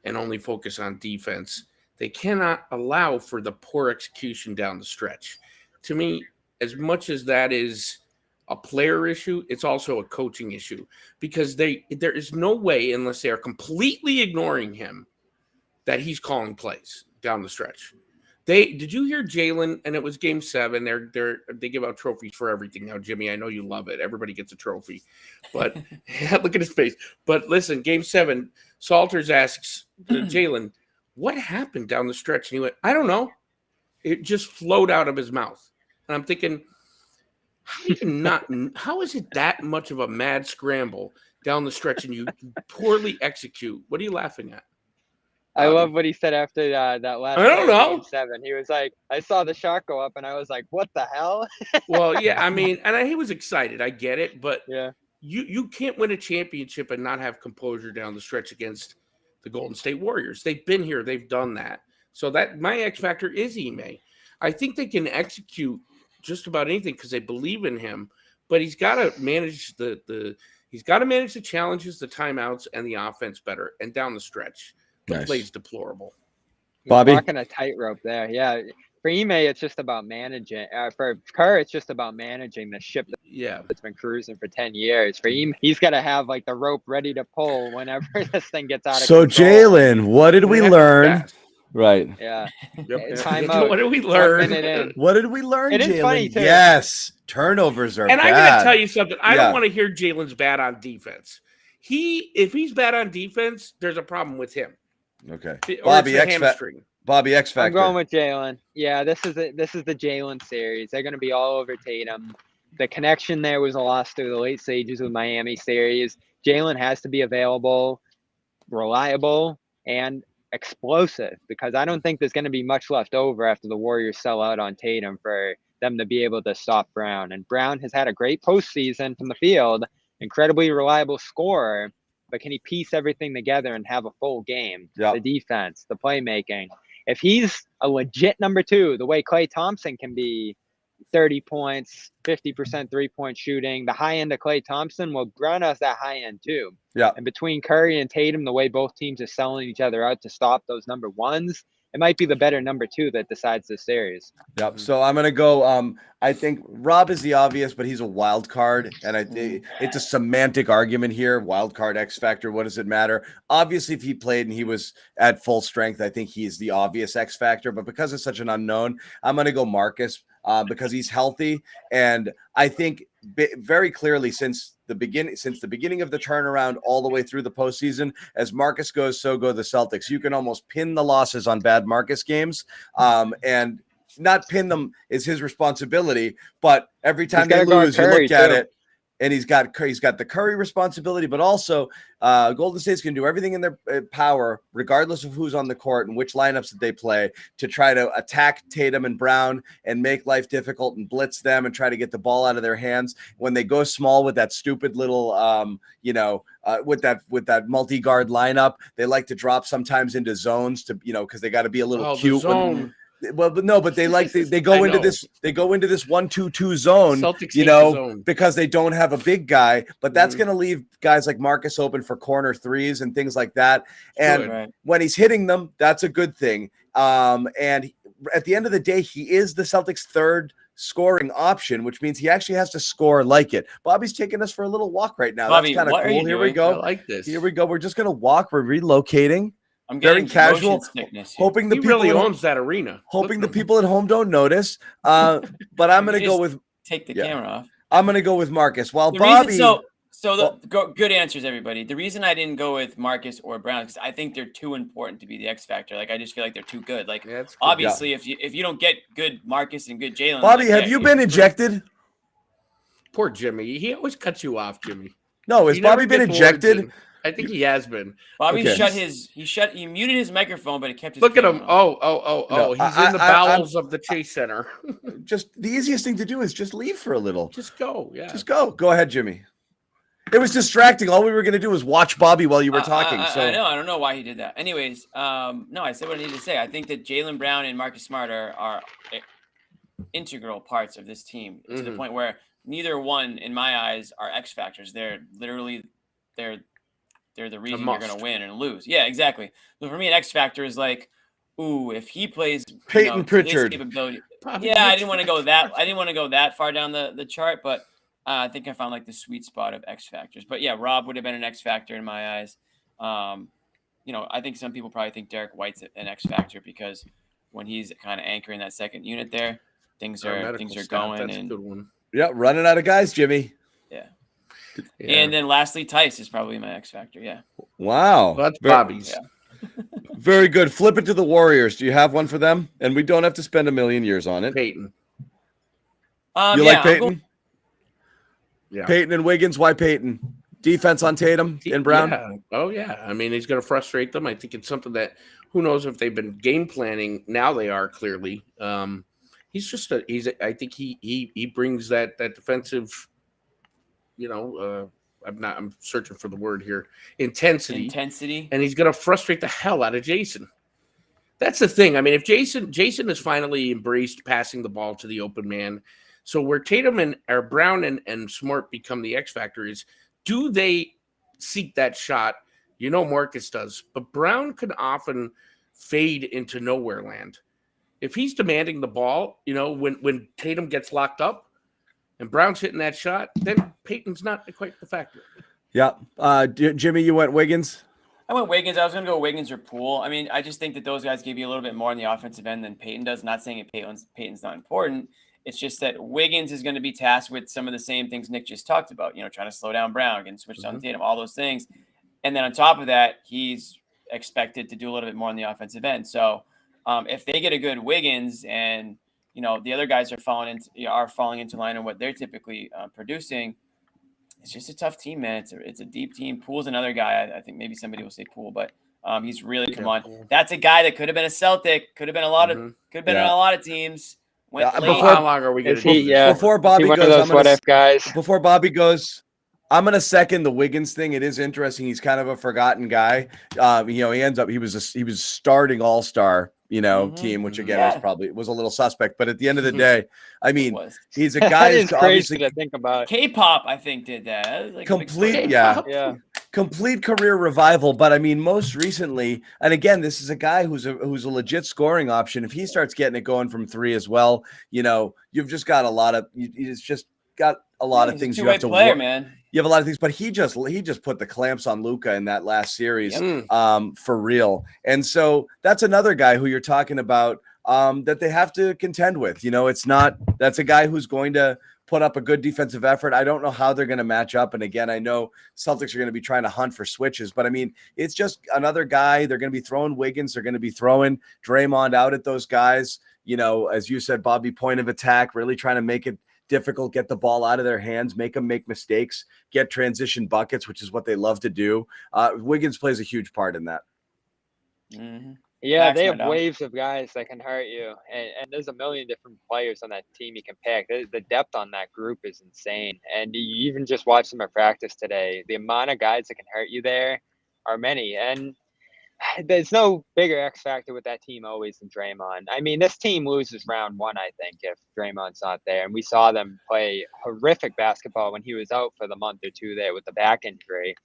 and only focus on defense. They cannot allow for the poor execution down the stretch. To me, as much as that is a player issue, it's also a coaching issue because there is no way, unless they are completely ignoring him, that he's calling plays down the stretch. Did you hear Jalen? And it was Game 7. They give out trophies for everything now, Jimmy. I know you love it. Everybody gets a trophy, but look at his face. But listen, Game 7, Salters asks Jalen, "What happened down the stretch?" And he went, "I don't know. It just flowed out of his mouth." And I'm thinking, how is it that much of a mad scramble down the stretch and you poorly execute? What are you laughing at? I love what he said after that last I don't play of know. Game 7. He was like, I saw the shot go up, and I was like, what the hell? Well, yeah, I mean, and he was excited. I get it, but Yeah. you can't win a championship and not have composure down the stretch against the Golden State Warriors. They've been here. They've done that. So that my X factor is Ime. I think they can execute just about anything because they believe in him, but he's got to manage the challenges, the timeouts, and the offense better. And down the stretch, the play's deplorable. He's Bobby? walking a tightrope there. Yeah. For Ime, it's just about managing. For Kerr, it's just about managing the ship that's been cruising for 10 years. For Ime, he's got to have like the rope ready to pull whenever this thing gets out of So control. Jalen, what did we learn? Right. Yeah. Yep. Timeout. What did we 1 learn? minute in. What did we learn, It is Jalen? funny, too. Yes, turnovers are And bad. I'm going to tell you something. I Yeah. don't want to hear Jalen's bad on defense. If he's bad on defense, there's a problem with him. Okay. Or Bobby it's a X hamstring. Bobby X I'm Factor. going with Jalen. Yeah, this is the Jalen series. They're going to be all over Tatum. The connection there was lost through the late stages of the Miami series. Jalen has to be available, reliable, and explosive because I don't think there's going to be much left over after the Warriors sell out on Tatum for them to be able to stop Brown. And Brown has had a great postseason from the field, incredibly reliable scorer, but can he piece everything together and have a full game? Yep. The defense, the playmaking. If he's a legit number 2, the way Klay Thompson can be 30 points, 50% three-point shooting, the high end of Klay Thompson, well, Brown has that high end too. Yeah. And between Curry and Tatum, the way both teams are selling each other out to stop those number 1s, it might be the better number 2 that decides this series. Yep. So I'm gonna go. I think Rob is the obvious, but he's a wild card, and I think it's a semantic argument here. Wild card, X factor. What does it matter? Obviously, if he played and he was at full strength, I think he's the obvious X factor. But because it's such an unknown, I'm gonna go Marcus because he's healthy, and I think very clearly since the beginning of the turnaround all the way through the postseason, as Marcus goes, so go the Celtics. You can almost pin the losses on bad Marcus games, and not pin them is his responsibility. But every time they lose, you look at it, and he's got the Curry responsibility, but also Golden State's can do everything in their power, regardless of who's on the court and which lineups that they play, to try to attack Tatum and Brown and make life difficult and blitz them and try to get the ball out of their hands. When they go small with that stupid little, with that multi-guard lineup, they like to drop sometimes into zones to, because they got to be a little cute. Well, but no, but they go into this 1-2-2 zone, Celtics because they don't have a big guy, but that's going to leave guys like Marcus open for corner threes and things like that. And when he's hitting them, that's a good thing. And at the end of the day, he is the Celtics' third scoring option, which means he actually has to score like it. Bobby's taking us for a little walk right now. Bobby, that's kind of cool. Here we go. I like this. Here we go. We're just going to walk. We're relocating. I'm very casual, hoping the he people really owns that arena. Hoping the people at home don't notice. But I'm going to go with take the camera off. I'm going to go with Marcus. While the Bobby, good answers, everybody. The reason I didn't go with Marcus or Brown is I think they're too important to be the X factor. Like I just feel like they're too good. Like obviously, if you don't get good Marcus and good Jalen, Bobby, have you been ejected? Poor Jimmy. He always cuts you off, Jimmy. No, has Bobby been ejected? I think he has been. Bobby Okay. he muted his microphone, but he kept his Look at camera him. on. Oh. He's in the bowels of the Chase Center. Just the easiest thing to do is just leave for a little. Just go. Yeah. Just go. Go ahead, Jimmy. It was distracting. All we were going to do was watch Bobby while you were talking. I know. I don't know why he did that. Anyways, no, I said what I needed to say. I think that Jaylen Brown and Marcus Smart are integral parts of this team to the point where neither one, in my eyes, are X factors. They're literally they're the reason you're going to win and lose. Yeah, exactly. So for me, an X factor is like, ooh, if he plays Peyton Pritchard. I didn't want to go that. I didn't want to go that far down the chart, but I think I found like the sweet spot of X factors. But yeah, Rob would have been an X factor in my eyes. I think some people probably think Derek White's an X factor because when he's kind of anchoring that second unit there, things are going. That's a good one. Yeah, running out of guys, Jimmy. Yeah. And then lastly, Tice is probably my X factor. Yeah. Wow. Well, that's Bobby's. Yeah. Very good. Flip it to the Warriors. Do you have one for them? And we don't have to spend a million years on it. Peyton. You like Peyton? Yeah. Peyton and Wiggins. Why Peyton? Defense on Tatum and Brown? Yeah. Oh, yeah. I mean, he's going to frustrate them. I think it's something that who knows if they've been game planning. Now they are clearly. I think he brings that defensive, I'm searching for the word here. Intensity. And he's going to frustrate the hell out of Jason. That's the thing. I mean, if Jason has finally embraced passing the ball to the open man. So where Tatum or Brown and Smart become the X factor is, do they seek that shot? Marcus does, but Brown can often fade into nowhere land. If he's demanding the ball, when Tatum gets locked up and Brown's hitting that shot, then Peyton's not quite the factor. Yeah. Jimmy, you went Wiggins? I went Wiggins. I was going to go Wiggins or Poole. I mean, I just think that those guys give you a little bit more on the offensive end than Peyton does. Not saying Peyton's not important. It's just that Wiggins is going to be tasked with some of the same things Nick just talked about, trying to slow down Brown, getting switched on Tatum, all those things. And then on top of that, he's expected to do a little bit more on the offensive end. So if they get a good Wiggins and, the other guys are falling into line on what they're typically producing, it's just a tough team, man. It's a deep team. Poole's another guy. I think maybe somebody will say Poole, but he's really come on. Poole. That's a guy that could have been a Celtic, could have been on a lot of teams. How long are we going to do this? Before Bobby goes, Before Bobby goes, I'm going to second the Wiggins thing. It is interesting. He's kind of a forgotten guy. He ends up he was starting all-star, team, which again was a little suspect. But at the end of the day, I mean, he's a guy who's crazy to think about. K-pop, I think, did that. Like complete career revival. But I mean, most recently, and again, this is a guy who's a legit scoring option. If he starts getting it going from three as well, you've just got a lot of. It's just got a lot of things you have to play, man. You have a lot of things, but he just put the clamps on Luka in that last series, for real. And so that's another guy who you're talking about that they have to contend with. That's a guy who's going to put up a good defensive effort. I don't know how they're going to match up. And again, I know Celtics are going to be trying to hunt for switches, but I mean, it's just another guy. They're going to be throwing Wiggins. They're going to be throwing Draymond out at those guys. As you said, Bobby, point of attack, really trying to make it difficult, get the ball out of their hands, make them make mistakes, get transition buckets, which is what they love to do. Wiggins plays a huge part in that. Mm-hmm. Yeah, they have waves of guys that can hurt you, and there's a million different players on that team you can pick. The depth on that group is insane, and you even just watch them at practice today. The amount of guys that can hurt you there are many, and there's no bigger X factor with that team always than Draymond. I mean, this team loses round one, I think, if Draymond's not there. And we saw them play horrific basketball when he was out for the month or two there with the back injury.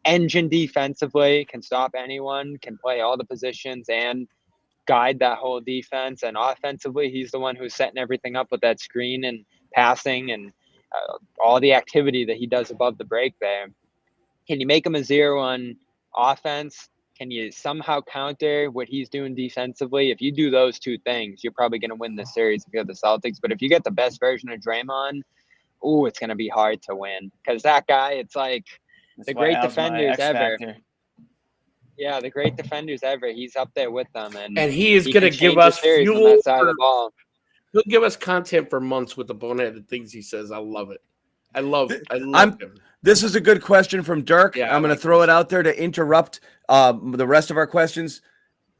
Engine defensively, can stop anyone, can play all the positions and guide that whole defense. And offensively, he's the one who's setting everything up with that screen and passing and all the activity that he does above the break there. Can you make him a 0 on offense? Can you somehow counter what he's doing defensively? If you do those two things, you're probably going to win this series if you're the Celtics. But if you get the best version of Draymond, it's going to be hard to win. Because that guy, it's like the great defenders ever. Yeah, the great defenders ever. He's up there with them. And he is going to give us fuel that side of the ball. He'll give us content for months with the boneheaded things he says. I love it. I love him. This is a good question from Dirk. Yeah, I'm going to throw it out there to interrupt the rest of our questions.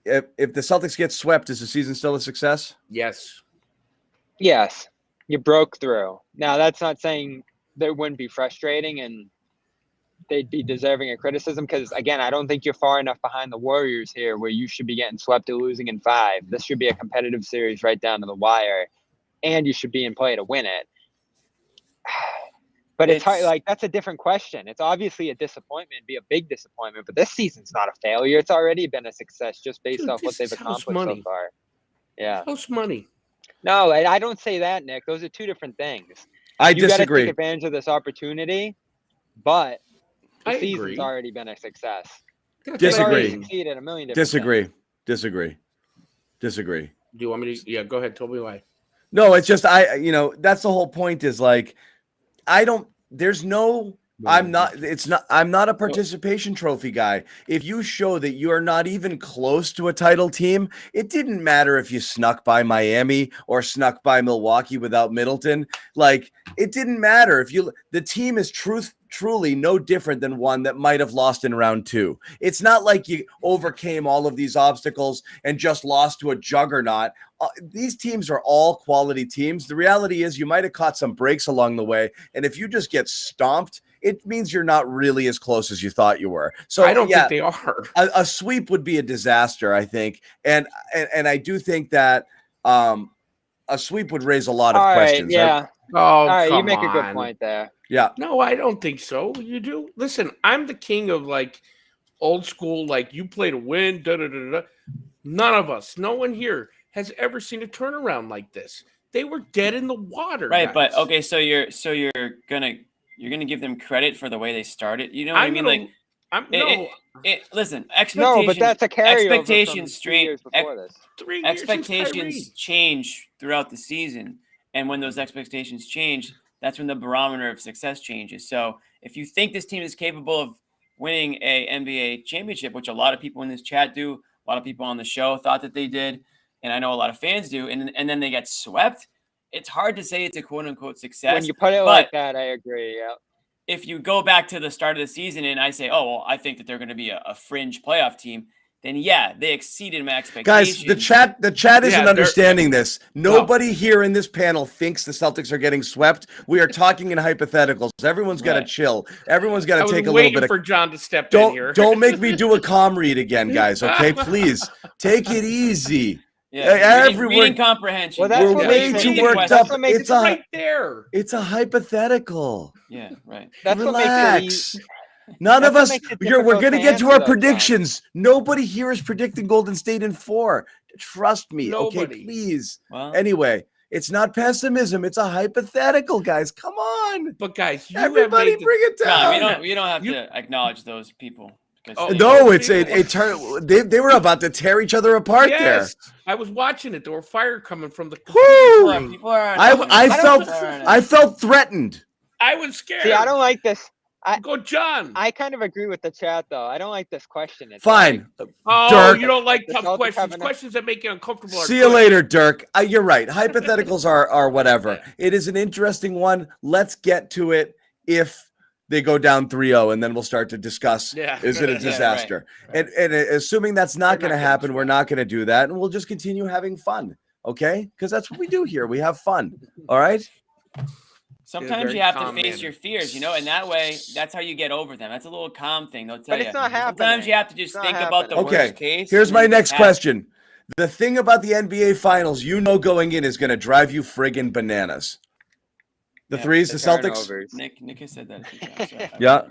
If the Celtics get swept, is the season still a success? Yes. Yes, you broke through. Now, that's not saying there wouldn't be frustrating and they'd be deserving of criticism because, again, I don't think you're far enough behind the Warriors here where you should be getting swept or losing in 5. This should be a competitive series right down to the wire, and you should be in play to win it. But it's hard, like, that's a different question. It's obviously a disappointment, be a big disappointment, but this season's not a failure. It's already been a success just based off what they've accomplished so far. Yeah. House money. No, I don't say that, Nick. Those are two different things. I You got to disagree. take advantage of this opportunity, but the I season's agree. already been a success. Disagree. Succeeded a million different things. Disagree. Do you want me to? Yeah, go ahead. Tell me why. No, it's just that's the whole point is like I'm not a participation trophy guy. If you show that you are not even close to a title team, it didn't matter if you snuck by Miami or snuck by Milwaukee without Middleton. Like, it didn't matter if the team is truly no different than one that might have lost in round 2. It's not like you overcame all of these obstacles and just lost to a juggernaut. These teams are all quality teams. The reality is you might have caught some breaks along the way. And if you just get stomped, it means you're not really as close as you thought you were. So I don't think they are. A sweep would be a disaster, I think. And I do think that a sweep would raise a lot of questions. Yeah. Oh, All right, you come make a good on. point there. Yeah. No, I don't think so. You do. Listen, I'm the king of like old school, like you play to win. Da, da, da, da. None of us, no one here has ever seen a turnaround like this. They were dead in the water. Right, guys. but okay, so you're gonna give them credit for the way they started. You know what I mean? Listen, expectations. No, but that's a carryover expectations from 3 years before this. 3 years since expectations Kyrie. change throughout the season, and when those expectations change, that's when the barometer of success changes. So if you think this team is capable of winning a NBA championship, which a lot of people in this chat do, a lot of people on the show thought that they did, and I know a lot of fans do, and then they get swept, it's hard to say it's a quote-unquote success. When you put it like that, I agree, yeah. If you go back to the start of the season and I say, oh, well, I think that they're going to be a fringe playoff team, then yeah, they exceeded my expectations. Guys, the chat isn't understanding this. Nobody here in this panel thinks the Celtics are getting swept. We are talking in hypotheticals. Everyone's got to chill. Everyone's got to take a little bit of. For John to step in here. Don't make me do a comm read again, guys. Okay, please take it easy. Yeah, reading comprehension. Well, that's we're way too worked up. It's right there. It's a hypothetical. Yeah, right. That's Relax. what makes None of us. We're going to get to our answer, predictions. Nobody here is predicting Golden State in 4. Trust me. Nobody. Okay, please. Well, Anyway, it's not pessimism. It's a hypothetical, guys. Come on. But guys, you Everybody have made bring it down. no, we don't have to acknowledge those people. No, it's a turn. They were about to tear each other apart there. I was watching it. There were fire coming from the. Woo! People are. I felt threatened. I was scared. See, I don't like this. Go, John. I kind of agree with the chat, though. I don't like this question. It's Fine. Oh, Dirk. you don't like The tough Celtics questions. have enough- Questions that make you uncomfortable. See you later, Dirk. You're right. Hypotheticals are whatever. It is an interesting one. Let's get to it if they go down 3-0, and then we'll start to discuss, is it a disaster? Right. And assuming that's not going to happen, we're not going to do that, and we'll just continue having fun, okay? Because that's what we do here. We have fun, all right? Sometimes you have to face your fears, and that way, that's how you get over them. That's a little calm thing. They'll tell But it's not happening. Sometimes you have to just think about the worst case. Here's my next question. The thing about the NBA Finals, going in, is going to drive you friggin' bananas. The threes, the Celtics. Nick has said that. Yeah.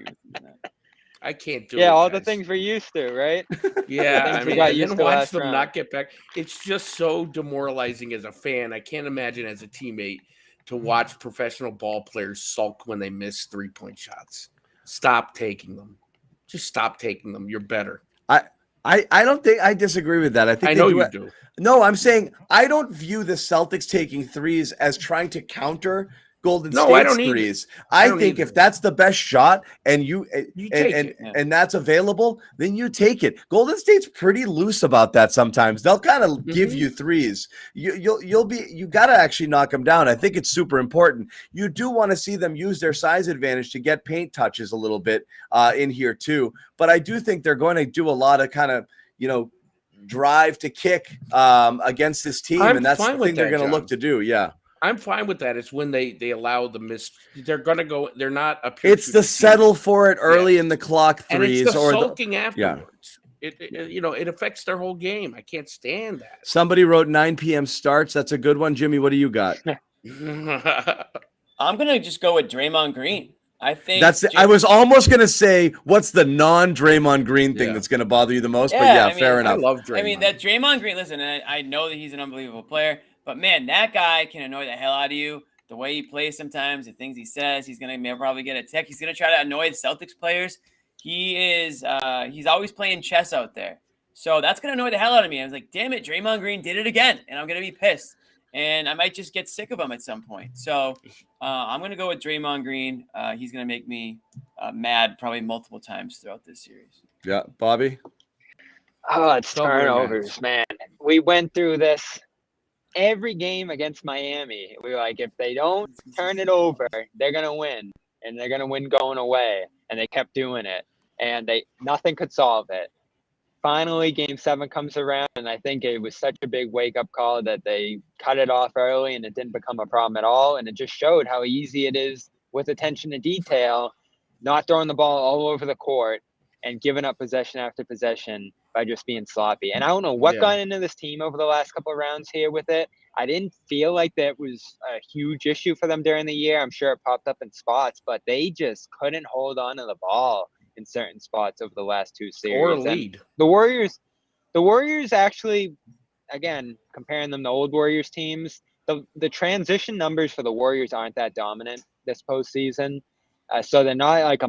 I can't do it. Yeah, all guys. the things we're used to, right? Yeah, I mean, got and used then to watch last them round. not get back. It's just so demoralizing as a fan. I can't imagine as a teammate to watch professional ball players sulk when they miss 3-point shots. Stop taking them. Just stop taking them. You're better. I don't think I disagree with that. I think I know you do. No, I'm saying I don't view the Celtics taking threes as trying to counter Golden No, I State's don't either. threes. I I don't think either. if that's the best shot and you take and it. and that's available, then you take it. Golden State's pretty loose about that sometimes. They'll kind of give you threes. You got to actually knock them down. I think it's super important. You do want to see them use their size advantage to get paint touches a little bit in here too. But I do think they're going to do a lot of kind of, drive to kick against this team, I'm and that's fine the with thing they're that, going to John. look to do. Yeah. I'm fine with that. It's when they allow the miss. They're gonna go. They're not a pure It's the settle for it early Yes. in the clock and it's threes the or sulking afterwards. It affects their whole game. I can't stand that. Somebody wrote 9 p.m. starts. That's a good one. Jimmy, what do you got? I'm gonna just go with Draymond Green. I think I was almost gonna say, what's the non-Draymond Green thing Yeah. that's gonna bother you the most? But Yeah, I mean, fair I enough. love Draymond. I mean, that Draymond Green, listen, I know that he's an unbelievable player, but man, that guy can annoy the hell out of you. The way he plays sometimes, the things he says, he's going to probably get a tech. He's going to try to annoy the Celtics players. He's always playing chess out there. So that's going to annoy the hell out of me. I was like, damn it, Draymond Green did it again, and I'm going to be pissed. And I might just get sick of him at some point. So I'm going to go with Draymond Green. He's going to make me mad probably multiple times throughout this series. Yeah, Bobby? Oh, it's Double turnovers, man. We went through this every game against Miami. We were like, if they don't turn it over, they're going to win. And they're going to win going away. And they kept doing it. And nothing could solve it. Finally, Game 7 comes around, and I think it was such a big wake-up call that they cut it off early, and it didn't become a problem at all. And it just showed how easy it is with attention to detail, not throwing the ball all over the court and giving up possession after possession by just being sloppy. And I don't know what got into this team over the last couple of rounds here with it. I didn't feel like that was a huge issue for them during the year. I'm sure it popped up in spots, but they just couldn't hold on to the ball in certain spots over the last two series. Or lead. And the Warriors actually, again, comparing them to old Warriors teams, the transition numbers for the Warriors aren't that dominant this postseason. So they're not like a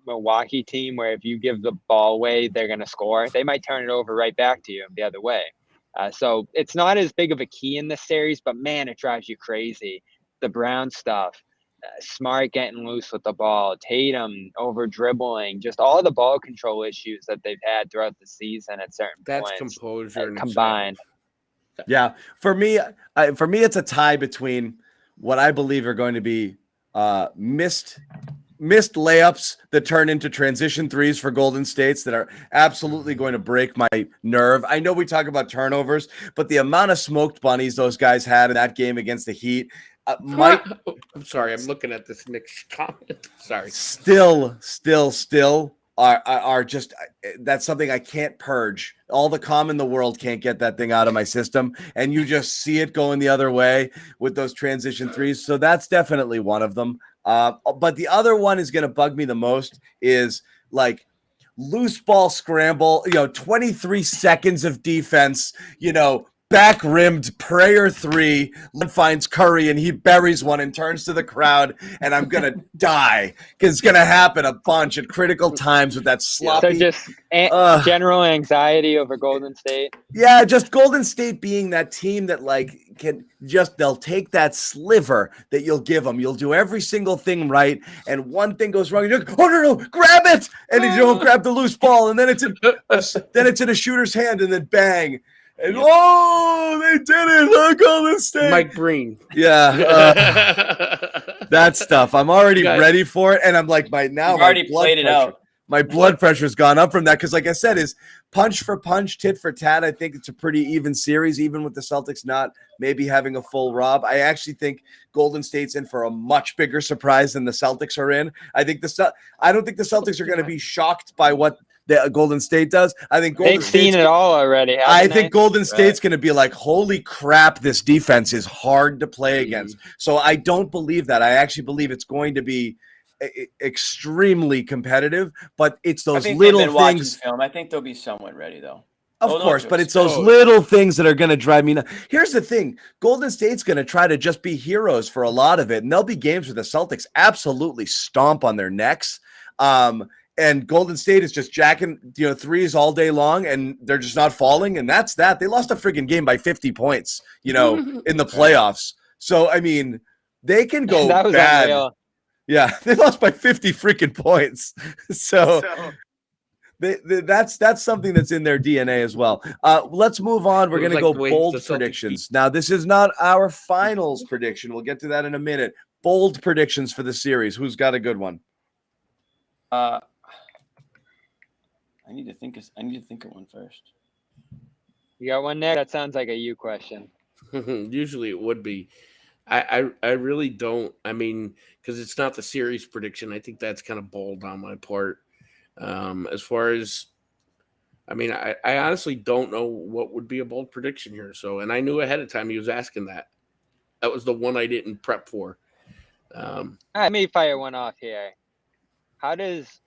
Milwaukee team where if you give the ball away, they're going to score. They might turn it over right back to you the other way. So it's not as big of a key in this series, but man, it drives you crazy. The Brown stuff, Smart getting loose with the ball, Tatum over dribbling, just all the ball control issues that they've had throughout the season at certain That's points. composure Combined. Yeah, for me, it's a tie between what I believe are going to be missed layups that turn into transition threes for Golden States that are absolutely going to break my nerve. I know we talk about turnovers, but the amount of smoked bunnies those guys had in that game against the Heat I'm sorry, I'm looking at this next comment. Sorry. Still are just, that's something I can't purge. All the calm in the world can't get that thing out of my system, and you just see it going the other way with those transition threes. So that's definitely one of them. But the other one is going to bug me the most is like loose ball scramble, 23 seconds of defense, back rimmed prayer three, finds Curry and he buries one and turns to the crowd, and I'm gonna die because it's gonna happen a bunch at critical times with that sloppy. So just general anxiety over Golden State. Yeah, just Golden State being that team that they'll take that sliver that you'll give them. You'll do every single thing right, and one thing goes wrong. You're like, oh no, grab it, and you don't grab the loose ball, and then it's in a shooter's hand, and then bang. And they did it! Golden State. Mike Breen. Yeah, that stuff. I'm already ready for it, and I'm like, my blood pressure's gone up from that because, like I said, is punch for punch, tit for tat. I think it's a pretty even series, even with the Celtics not maybe having a full rob. I actually think Golden State's in for a much bigger surprise than the Celtics are in. I don't think the Celtics are going to be shocked by what the Golden State does. I think they've seen it all already. I think Golden State's going to be like, holy crap, this defense is hard to play against. So I don't believe that. I actually believe it's going to be extremely competitive, but it's those little things. Film. I think they'll be somewhat ready, though. Of course, but it's those little things that are going to drive me nuts. Here's the thing. Golden State's going to try to just be heroes for a lot of it, and there'll be games where the Celtics absolutely stomp on their necks. And Golden State is just jacking, threes all day long, and they're just not falling. And that's that. They lost a friggin' game by 50 points, in the playoffs. So, I mean, they can go That was bad. unreal. Yeah, they lost by 50 freaking points. So that's something that's in their DNA as well. Let's move on. We're It was going to like go the way bold the Celtics predictions. Now, this is not our finals prediction. We'll get to that in a minute. Bold predictions for the series. Who's got a good one? I need to think of one first. You got one, Nick? That sounds like a you question. Usually it would be. I really don't. I mean, because it's not the series prediction. I think that's kind of bold on my part. As far as, I mean, I honestly don't know what would be a bold prediction here. So, and I knew ahead of time he was asking that. That was the one I didn't prep for. Let me fire one off here. How does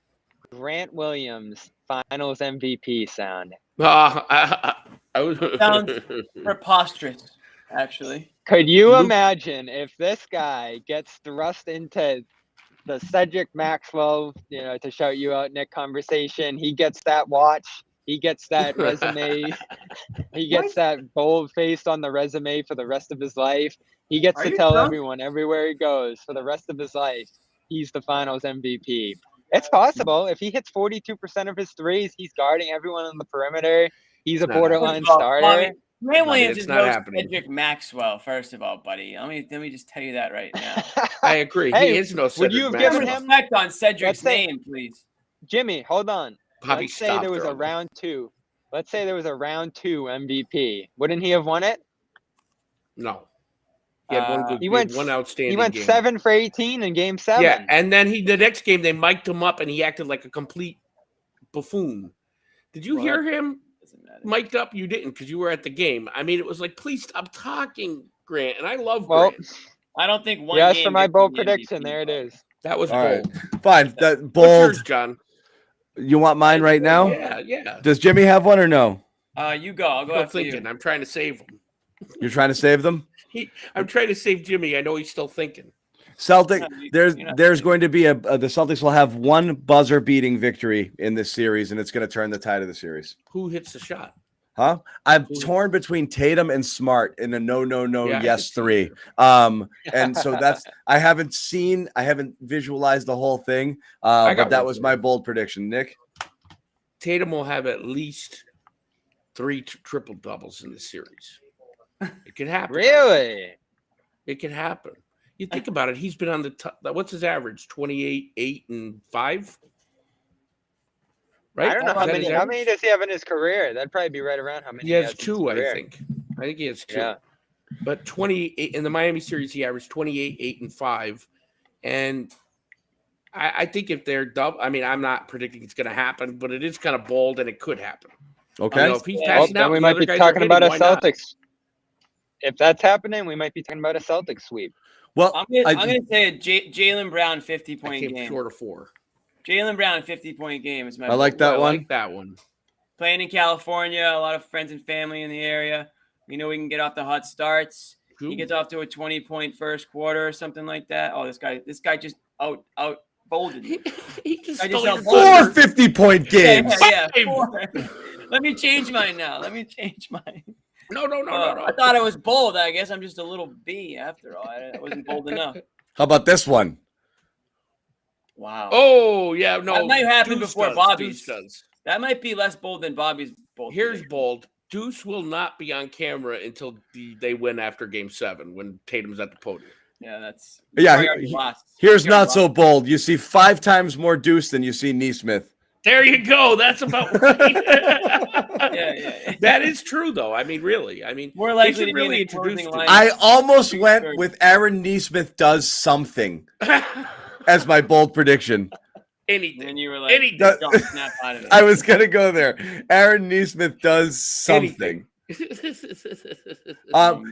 Grant Williams Finals MVP sound? I was Sounds preposterous, actually. Could you Luke- imagine if this guy gets thrust into the Cedric Maxwell, to shout you out, Nick, conversation? He gets that watch. He gets that resume. He gets that bold face on the resume for the rest of his life. He gets to tell everyone everywhere he goes for the rest of his life, he's the Finals MVP. It's possible. If he hits 42% of his threes, he's guarding everyone on the perimeter. He's a It's not borderline First of all, starter. Bobby, Grant Bobby, Williams it's is not no happening. Cedric Maxwell. First of all, buddy, let me just tell you that right now. I agree. Hey, he is no would Cedric you have Put given Maxwell. him- respect on Cedric's Let's say- name, please. Jimmy, hold on. Bobby, Let's say stop there was there a on me. round two. Let's say there was a round 2 MVP. Wouldn't he have won it? No. He had one good He game, went one outstanding He went game. 7 for 18 in Game 7. Yeah, and then the next game they mic'd him up and he acted like a complete buffoon. Did you Well, hear him Doesn't matter. mic'd up? You didn't because you were at the game. I mean, it was like, please stop talking, Grant. And I love Well, Grant. I don't think one. yes, game for my gets bold you the prediction. MVP, There it Bobby. is. That was All right. bold. Fine. What's Bold. yours, John? You want mine right now? Yeah. Does Jimmy have one or no? You go. I'll go Still after thinking. you. I'm trying to save him. You're trying to save them? I'm trying to save Jimmy. I know he's still thinking. Celtic, No, there's you're not there's thinking. going to be the Celtics will have one buzzer beating victory in this series, and it's going to turn the tide of the series. Who hits the shot? Huh? I'm Who- torn between Tatum and Smart in a no, Yeah, I yes could see 3. And so I haven't visualized the whole thing, I got but that one was for my you. bold prediction. Nick, Tatum will have at least 3 triple doubles in the series. It could happen. Really? It could happen. You think about it. He's been on the top. What's his average? 28, 8, and 5. Right? I don't know Is how that many. his How average? many does he have in his career? That'd probably be right around how many He has in his 2, I career. think. I think he has 2. Yeah. But 28 in the Miami series, he averaged 28, 8, and 5. And I think if they're double, I mean, I'm not predicting it's going to happen, but it is kind of bold and it could happen. okay? You know, if he's Yeah. Well, passing out, then we and the might other be guys are talking about a hitting, why not? Celtics. If that's happening, we might be talking about a Celtics sweep. Well, I'm gonna say a Jalen Brown 50 I point came game. short of 4. Jalen Brown 50-point game is my. I like vote. that I one. like that one. Playing in California, a lot of friends and family in the area. We know we can get off the hot starts. Who? He gets off to a 20-point first quarter or something like that. Oh, this guy just out bolded me. He just I just stole have your one. 4 thunder. 50-point games. Yeah. Five. 4. Let me change mine now. Let me change mine. No. I thought it was bold. I guess I'm just a little B after all. I wasn't bold enough. How about this one? Wow. Oh, yeah. No. That might happen Deuce before does. Bobby's. Deuce does. That might be less bold than Bobby's bold. Here's prediction. bold. Deuce will not be on camera until they win after Game 7 when Tatum's at the podium. Yeah, that's Yeah, he already lost. Here's He already not so lost. bold. You see 5 times more Deuce than you see Neesmith. There you go. That's about right. Yeah. That is true, though. I mean, really. I mean, More they likely should to really be introduce closing Deuce. line. I almost Sure. went with Aaron Neesmith does something as my bold prediction. Anything. And you were like, Anything. "Don't snap out of it." I was going to go there. Aaron Neesmith does something.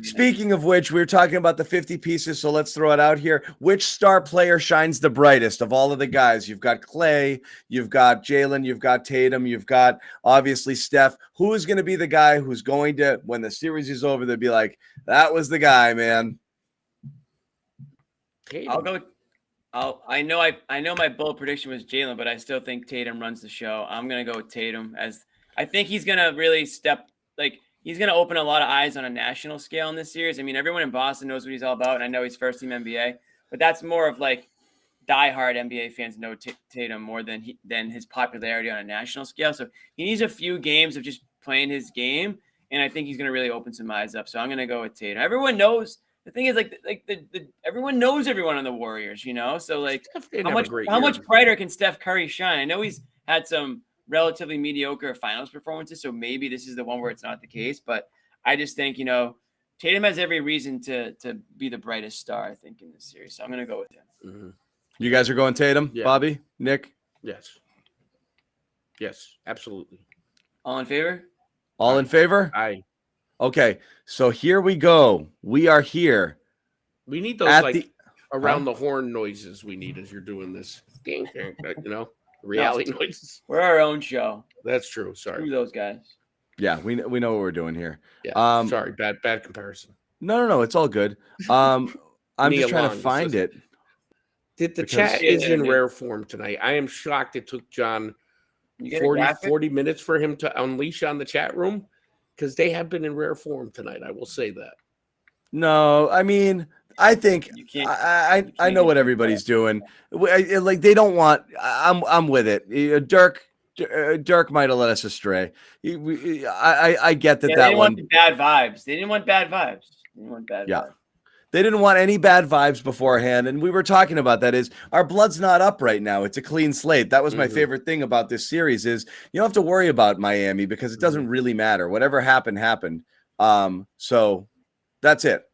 Speaking of which, we were talking about the 50 pieces, so let's throw it out here. Which star player shines the brightest of all of the guys? You've got Clay, you've got Jalen, you've got Tatum, you've got obviously Steph. Who is going to be the guy who's going to, when the series is over, they'll be like, that was the guy, man. I'll go. I know my bold prediction was Jalen, but I still think Tatum runs the show. I'm gonna go with Tatum as I think he's gonna really step. Like he's going to open a lot of eyes on a national scale in this series. I mean, everyone in Boston knows what he's all about, and I know he's first team NBA, but that's more of like diehard NBA fans know Tatum more than his popularity on a national scale. So he needs a few games of just playing his game, and I think he's going to really open some eyes up. So I'm going to go with Tatum. Everyone knows. The thing is, everyone knows everyone on the Warriors, you know. So like, how much brighter can Steph Curry shine? I know he's had some relatively mediocre finals performances, so maybe this is the one where it's not the case. But I just think, you know, Tatum has every reason to be the brightest star, I think, in this series. So I'm going to go with him. Mm-hmm. You guys are going Tatum, yeah. Bobby, Nick? Yes, absolutely. All in favor? All in favor? Aye. Okay, so here we go. We are here. We need those around the horn noises we need as you're doing this. You know, reality noises. We're our own show. That's true. Sorry. Screw those guys. Yeah, we know what we're doing here. Yeah. Sorry, bad comparison. No, it's all good. I'm just trying to find it. The chat is in rare form tonight. I am shocked it took John 40 minutes for him to unleash on the chat room, because they have been in rare form tonight. I will say that. No, I mean, I think I know what everybody's doing. Like, they don't want. I'm with it. Dirk might have led us astray. I get that. Yeah, that one. Bad vibes. They didn't want bad vibes. Vibes. They didn't want any bad vibes beforehand, and we were talking about that. Is our blood's not up right now? It's a clean slate. That was my favorite thing about this series. Is you don't have to worry about Miami because it doesn't really matter. Whatever happened. So that's it.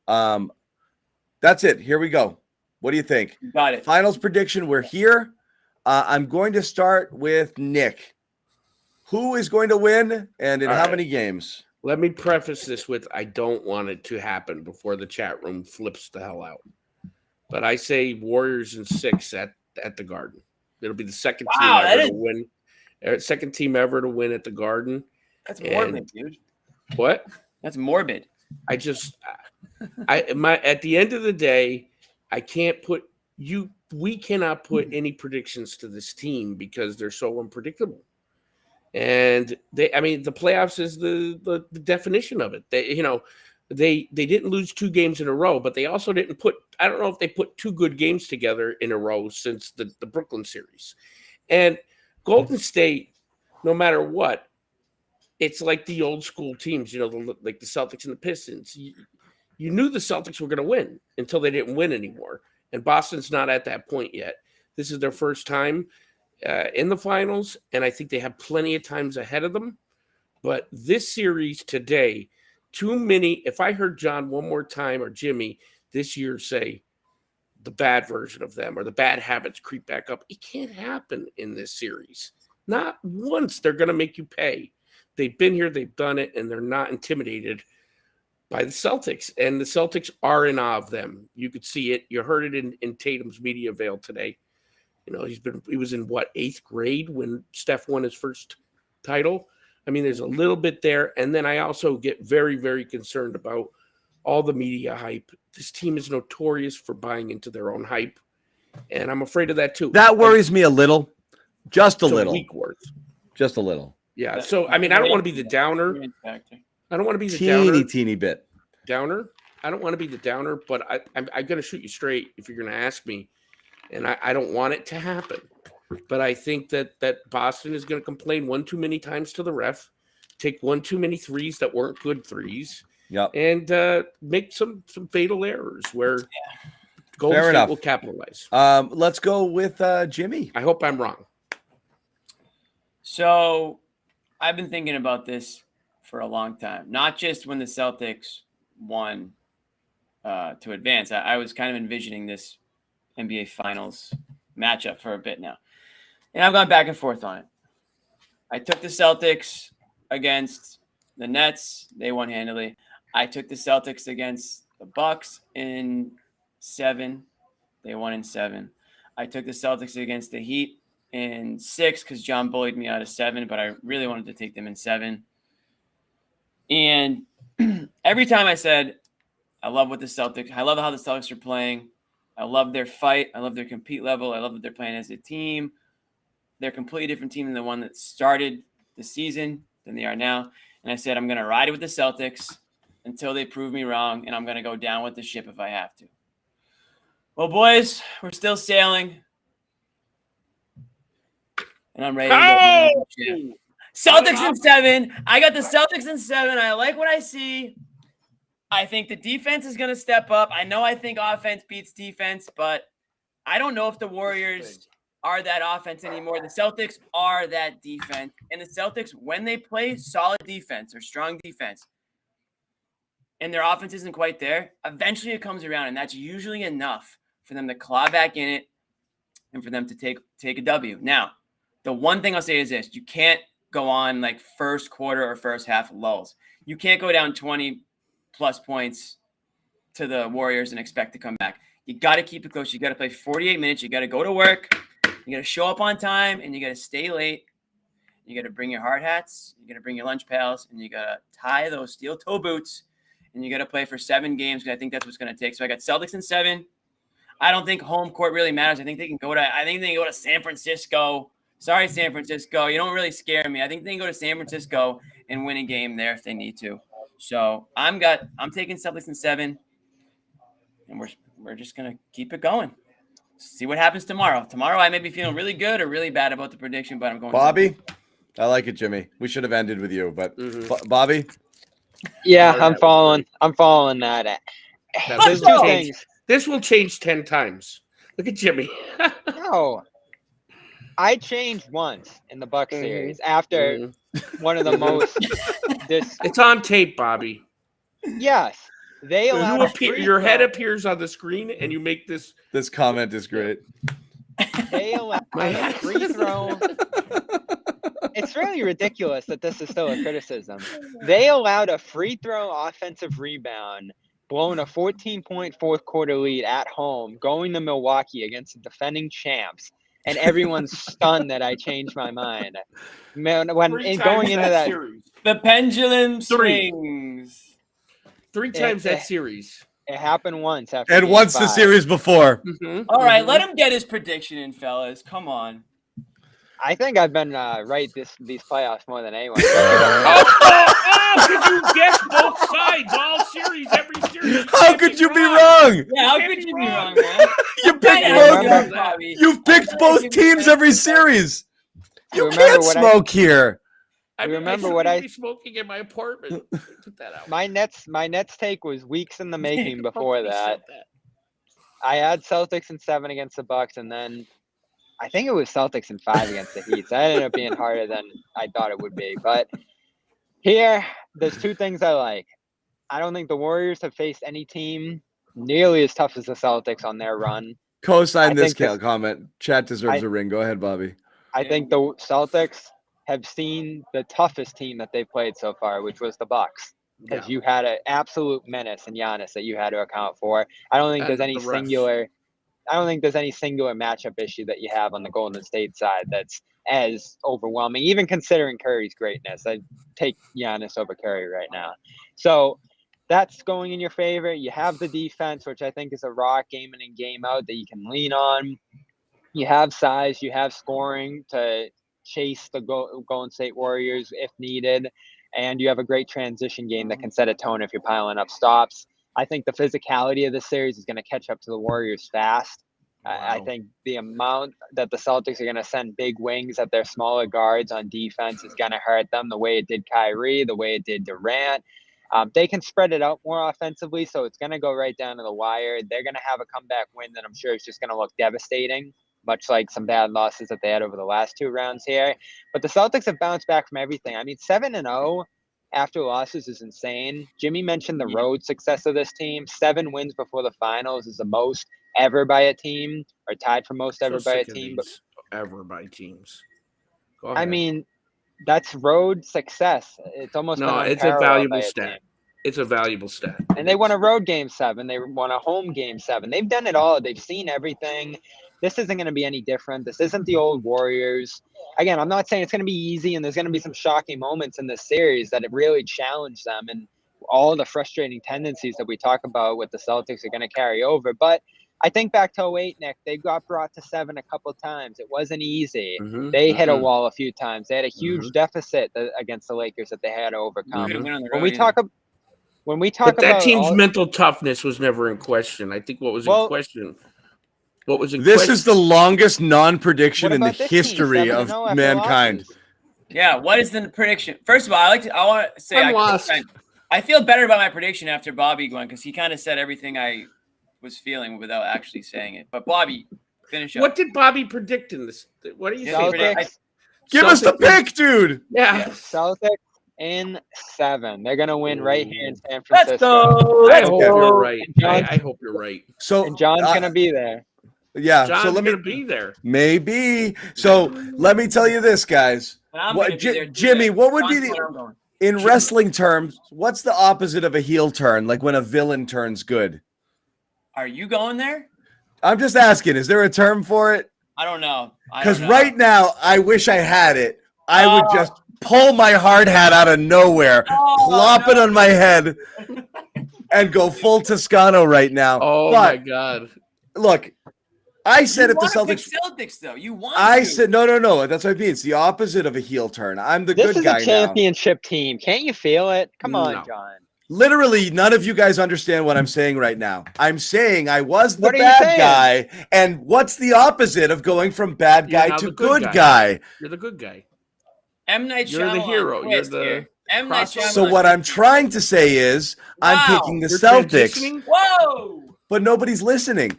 That's it. Here we go. What do you think? Got it. Finals prediction. We're here. I'm going to start with Nick. Who is going to win, and in how many games? Let me preface this with, I don't want it to happen before the chat room flips the hell out. But I say Warriors in 6 at the Garden. It'll be the second team ever to win. Second team ever to win at the Garden. That's morbid, dude. What? That's morbid. At the end of the day, we cannot put any predictions to this team because they're so unpredictable. And the playoffs is the definition of it. They didn't lose 2 games in a row, but they also didn't put, I don't know if they put 2 good games together in a row since the Brooklyn series. And Golden State, no matter what, it's like the old school teams, like the Celtics and the Pistons. You knew the Celtics were going to win until they didn't win anymore. And Boston's not at that point yet. This is their first time in the finals, and I think they have plenty of times ahead of them. But this series today, too many. If I heard John one more time or Jimmy this year say the bad version of them or the bad habits creep back up, it can't happen in this series. Not once. They're going to make you pay. They've been here, they've done it, and they're not intimidated by the Celtics. And the Celtics are in awe of them. You could see it. You heard it in Tatum's media avail today. He was in 8th grade when Steph won his first title. I mean, there's a little bit there. And then I also get very, very concerned about all the media hype. This team is notorious for buying into their own hype. And I'm afraid of that too. That worries me a little. Just a little. Week worth. Just a little. Yeah. So, I mean, I don't want to be the downer. I don't want to be the teeny bit. Downer. I don't want to be the downer, but I'm going to shoot you straight if you're going to ask me. And I don't want it to happen. But I think that Boston is going to complain one too many times to the ref, take one too many threes that weren't good threes, and make some fatal errors where Golden State will capitalize. Let's go with Jimmy. I hope I'm wrong. So I've been thinking about this for a long time, not just when the Celtics won to advance. I was kind of envisioning this NBA Finals matchup for a bit now. And I've gone back and forth on it. I took the Celtics against the Nets. They won handily. I took the Celtics against the Bucks in 7. They won in 7. I took the Celtics against the Heat in 6 because John bullied me out of 7, but I really wanted to take them in 7. And every time I said, I love how the Celtics are playing. I love their fight. I love their compete level. I love that they're playing as a team. They're a completely different team than the one that started the season than they are now. And I said, I'm going to ride it with the Celtics until they prove me wrong, and I'm going to go down with the ship if I have to. Well, boys, we're still sailing. And I'm ready to go down with the ship. Celtics in 7. I got the Celtics in 7. I like what I see. I think the defense is going to step up. I think offense beats defense, but I don't know if the Warriors are that offense anymore. The Celtics are that defense. And the Celtics, when they play solid defense or strong defense, and their offense isn't quite there, eventually it comes around, and that's usually enough for them to claw back in it and for them to take a W. Now, the one thing I'll say is this. You can't go on like first quarter or first half lulls. You can't go down 20-plus points to the Warriors and expect to come back. You got to keep it close. You got to play 48 minutes. You got to go to work. You got to show up on time, and you got to stay late. You got to bring your hard hats. You got to bring your lunch pails, and you got to tie those steel toe boots, and you got to play for 7 games. I think that's what's going to take. So I got Celtics in 7. I don't think home court really matters. I think they can go to San Francisco. Sorry, San Francisco. You don't really scare me. I think they can go to San Francisco and win a game there if they need to. So I'm taking Celtics in 7, and we're just gonna keep it going. See what happens tomorrow. Tomorrow I may be feeling really good or really bad about the prediction, but I'm going. Bobby, I like it, Jimmy. We should have ended with you, but Bobby. Yeah, I'm following that. There's two things. This will change 10 times. Look at Jimmy. No, I changed once in the Bucks series after one of the most. It's on tape, Bobby. Yes, they allowed your head appears on the screen, and you make this. This comment is great. They allowed a free throw. It's really ridiculous that this is still a criticism. They allowed a free throw offensive rebound, blowing a 14-point fourth quarter lead at home, going to Milwaukee against the defending champs, and everyone's stunned that I changed my mind. Man, going into that series. The pendulum swings. 3 times that series. It happened once after. And once 5. The series before. All right, let him get his prediction in, fellas. Come on. I think I've been right these playoffs more than anyone. Could you guess both sides all series, every series? How could you be wrong? Yeah, how could you be wrong, man? You've picked both teams every series. You can't smoke here. I remember what I smoking in my apartment. Put that out. My Nets take was weeks in the making before that. I had Celtics in 7 against the Bucks, and then I think it was Celtics in 5 against the Heat. So that ended up being harder than I thought it would be. But here, there's 2 things I like. I don't think the Warriors have faced any team nearly as tough as the Celtics on their run. Co-sign this comment. Chat deserves a ring. Go ahead, Bobby. I think the Celtics have seen the toughest team that they've played so far, which was the Bucks. Because you had an absolute menace in Giannis that you had to account for. I don't think there's any singular matchup issue that you have on the Golden State side that's as overwhelming, even considering Curry's greatness. I'd take Giannis over Curry right now. So that's going in your favor. You have the defense, which I think is a rock game in and game out that you can lean on. You have size, you have scoring to chase the Golden State Warriors if needed, and you have a great transition game that can set a tone if you're piling up stops. I think the physicality of the series is going to catch up to the Warriors fast. Wow. I think the amount that the Celtics are going to send big wings at their smaller guards on defense is going to hurt them the way it did Kyrie, the way it did Durant. They can spread it out more offensively, so it's going to go right down to the wire. They're going to have a comeback win that I'm sure is just going to look devastating, much like some bad losses that they had over the last 2 rounds here. But the Celtics have bounced back from everything. I mean, 7-0 after losses is insane. Jimmy mentioned the road success of this team. 7 wins before the finals is the most ever by a team, or tied for most ever by a team. But ever by teams. I mean, that's road success. It's almost it's a valuable stat. It's a valuable stat. And they won a road game 7. They won a home game 7. They've done it all. They've seen everything. This isn't going to be any different. This isn't the old Warriors. Again, I'm not saying it's going to be easy, and there's going to be some shocking moments in this series that it really challenge them, and all the frustrating tendencies that we talk about with the Celtics are going to carry over. But I think back to 08, Nick. They got brought to 7 a couple times. It wasn't easy. Mhm, They hit a mhm. wall a few times. They had a huge deficit against the Lakers that they had to overcome. Couldn't win on the When road we either. talk about But that about team's all, mental toughness was never in question. I think what was in question. What was in This question? is the longest non-prediction what in the about this team? history 7-0 of after mankind. losses. Yeah, what is the prediction? First of all, I want to say I'm lost. I feel better about my prediction after Bobby going because he kind of said everything I was feeling without actually saying it. But Bobby, finish up. What did Bobby predict in this? What are you saying? Celtics, Give us the Celtics- pick, dude. Yeah. Celtics in 7. They're gonna win right here in San Let's Francisco. go. I Let's hope go. you're right. John- I hope you're right. So And John's gonna be there. yeah. John's So let me gonna be there. maybe. So let me tell you this, guys. And I'm What, gonna be there too, Jimmy? man. What would be John's the where I'm going. in wrestling terms? What's the opposite of a heel turn? Like when a villain turns good. Are you going there? I'm just asking. Is there a term for it? I don't know. Because right now, I wish I had it. I would Oh. just pull my hard hat out of nowhere, plop it on my head, and go full Toscano right now. Oh But my God. look, I said you if the wanna pick Celtics. Celtics though. You want I to. said no. That's what I mean. It's the opposite of a heel turn. I'm the This good is guy a now. championship team. Can't you feel it? Come on, No. John. Literally, none of you guys understand what I'm saying right now. I'm saying I was the What are you bad saying? guy, and what's the opposite of going from bad You're guy now to the good good guy? You're the good guy. M. Night You're the Shyamalan hero. You're twist the here. M. Night crossover. Shyamalan. So what I'm trying to say is I'm Wow. picking the You're Celtics, transitioning? Whoa. but nobody's listening.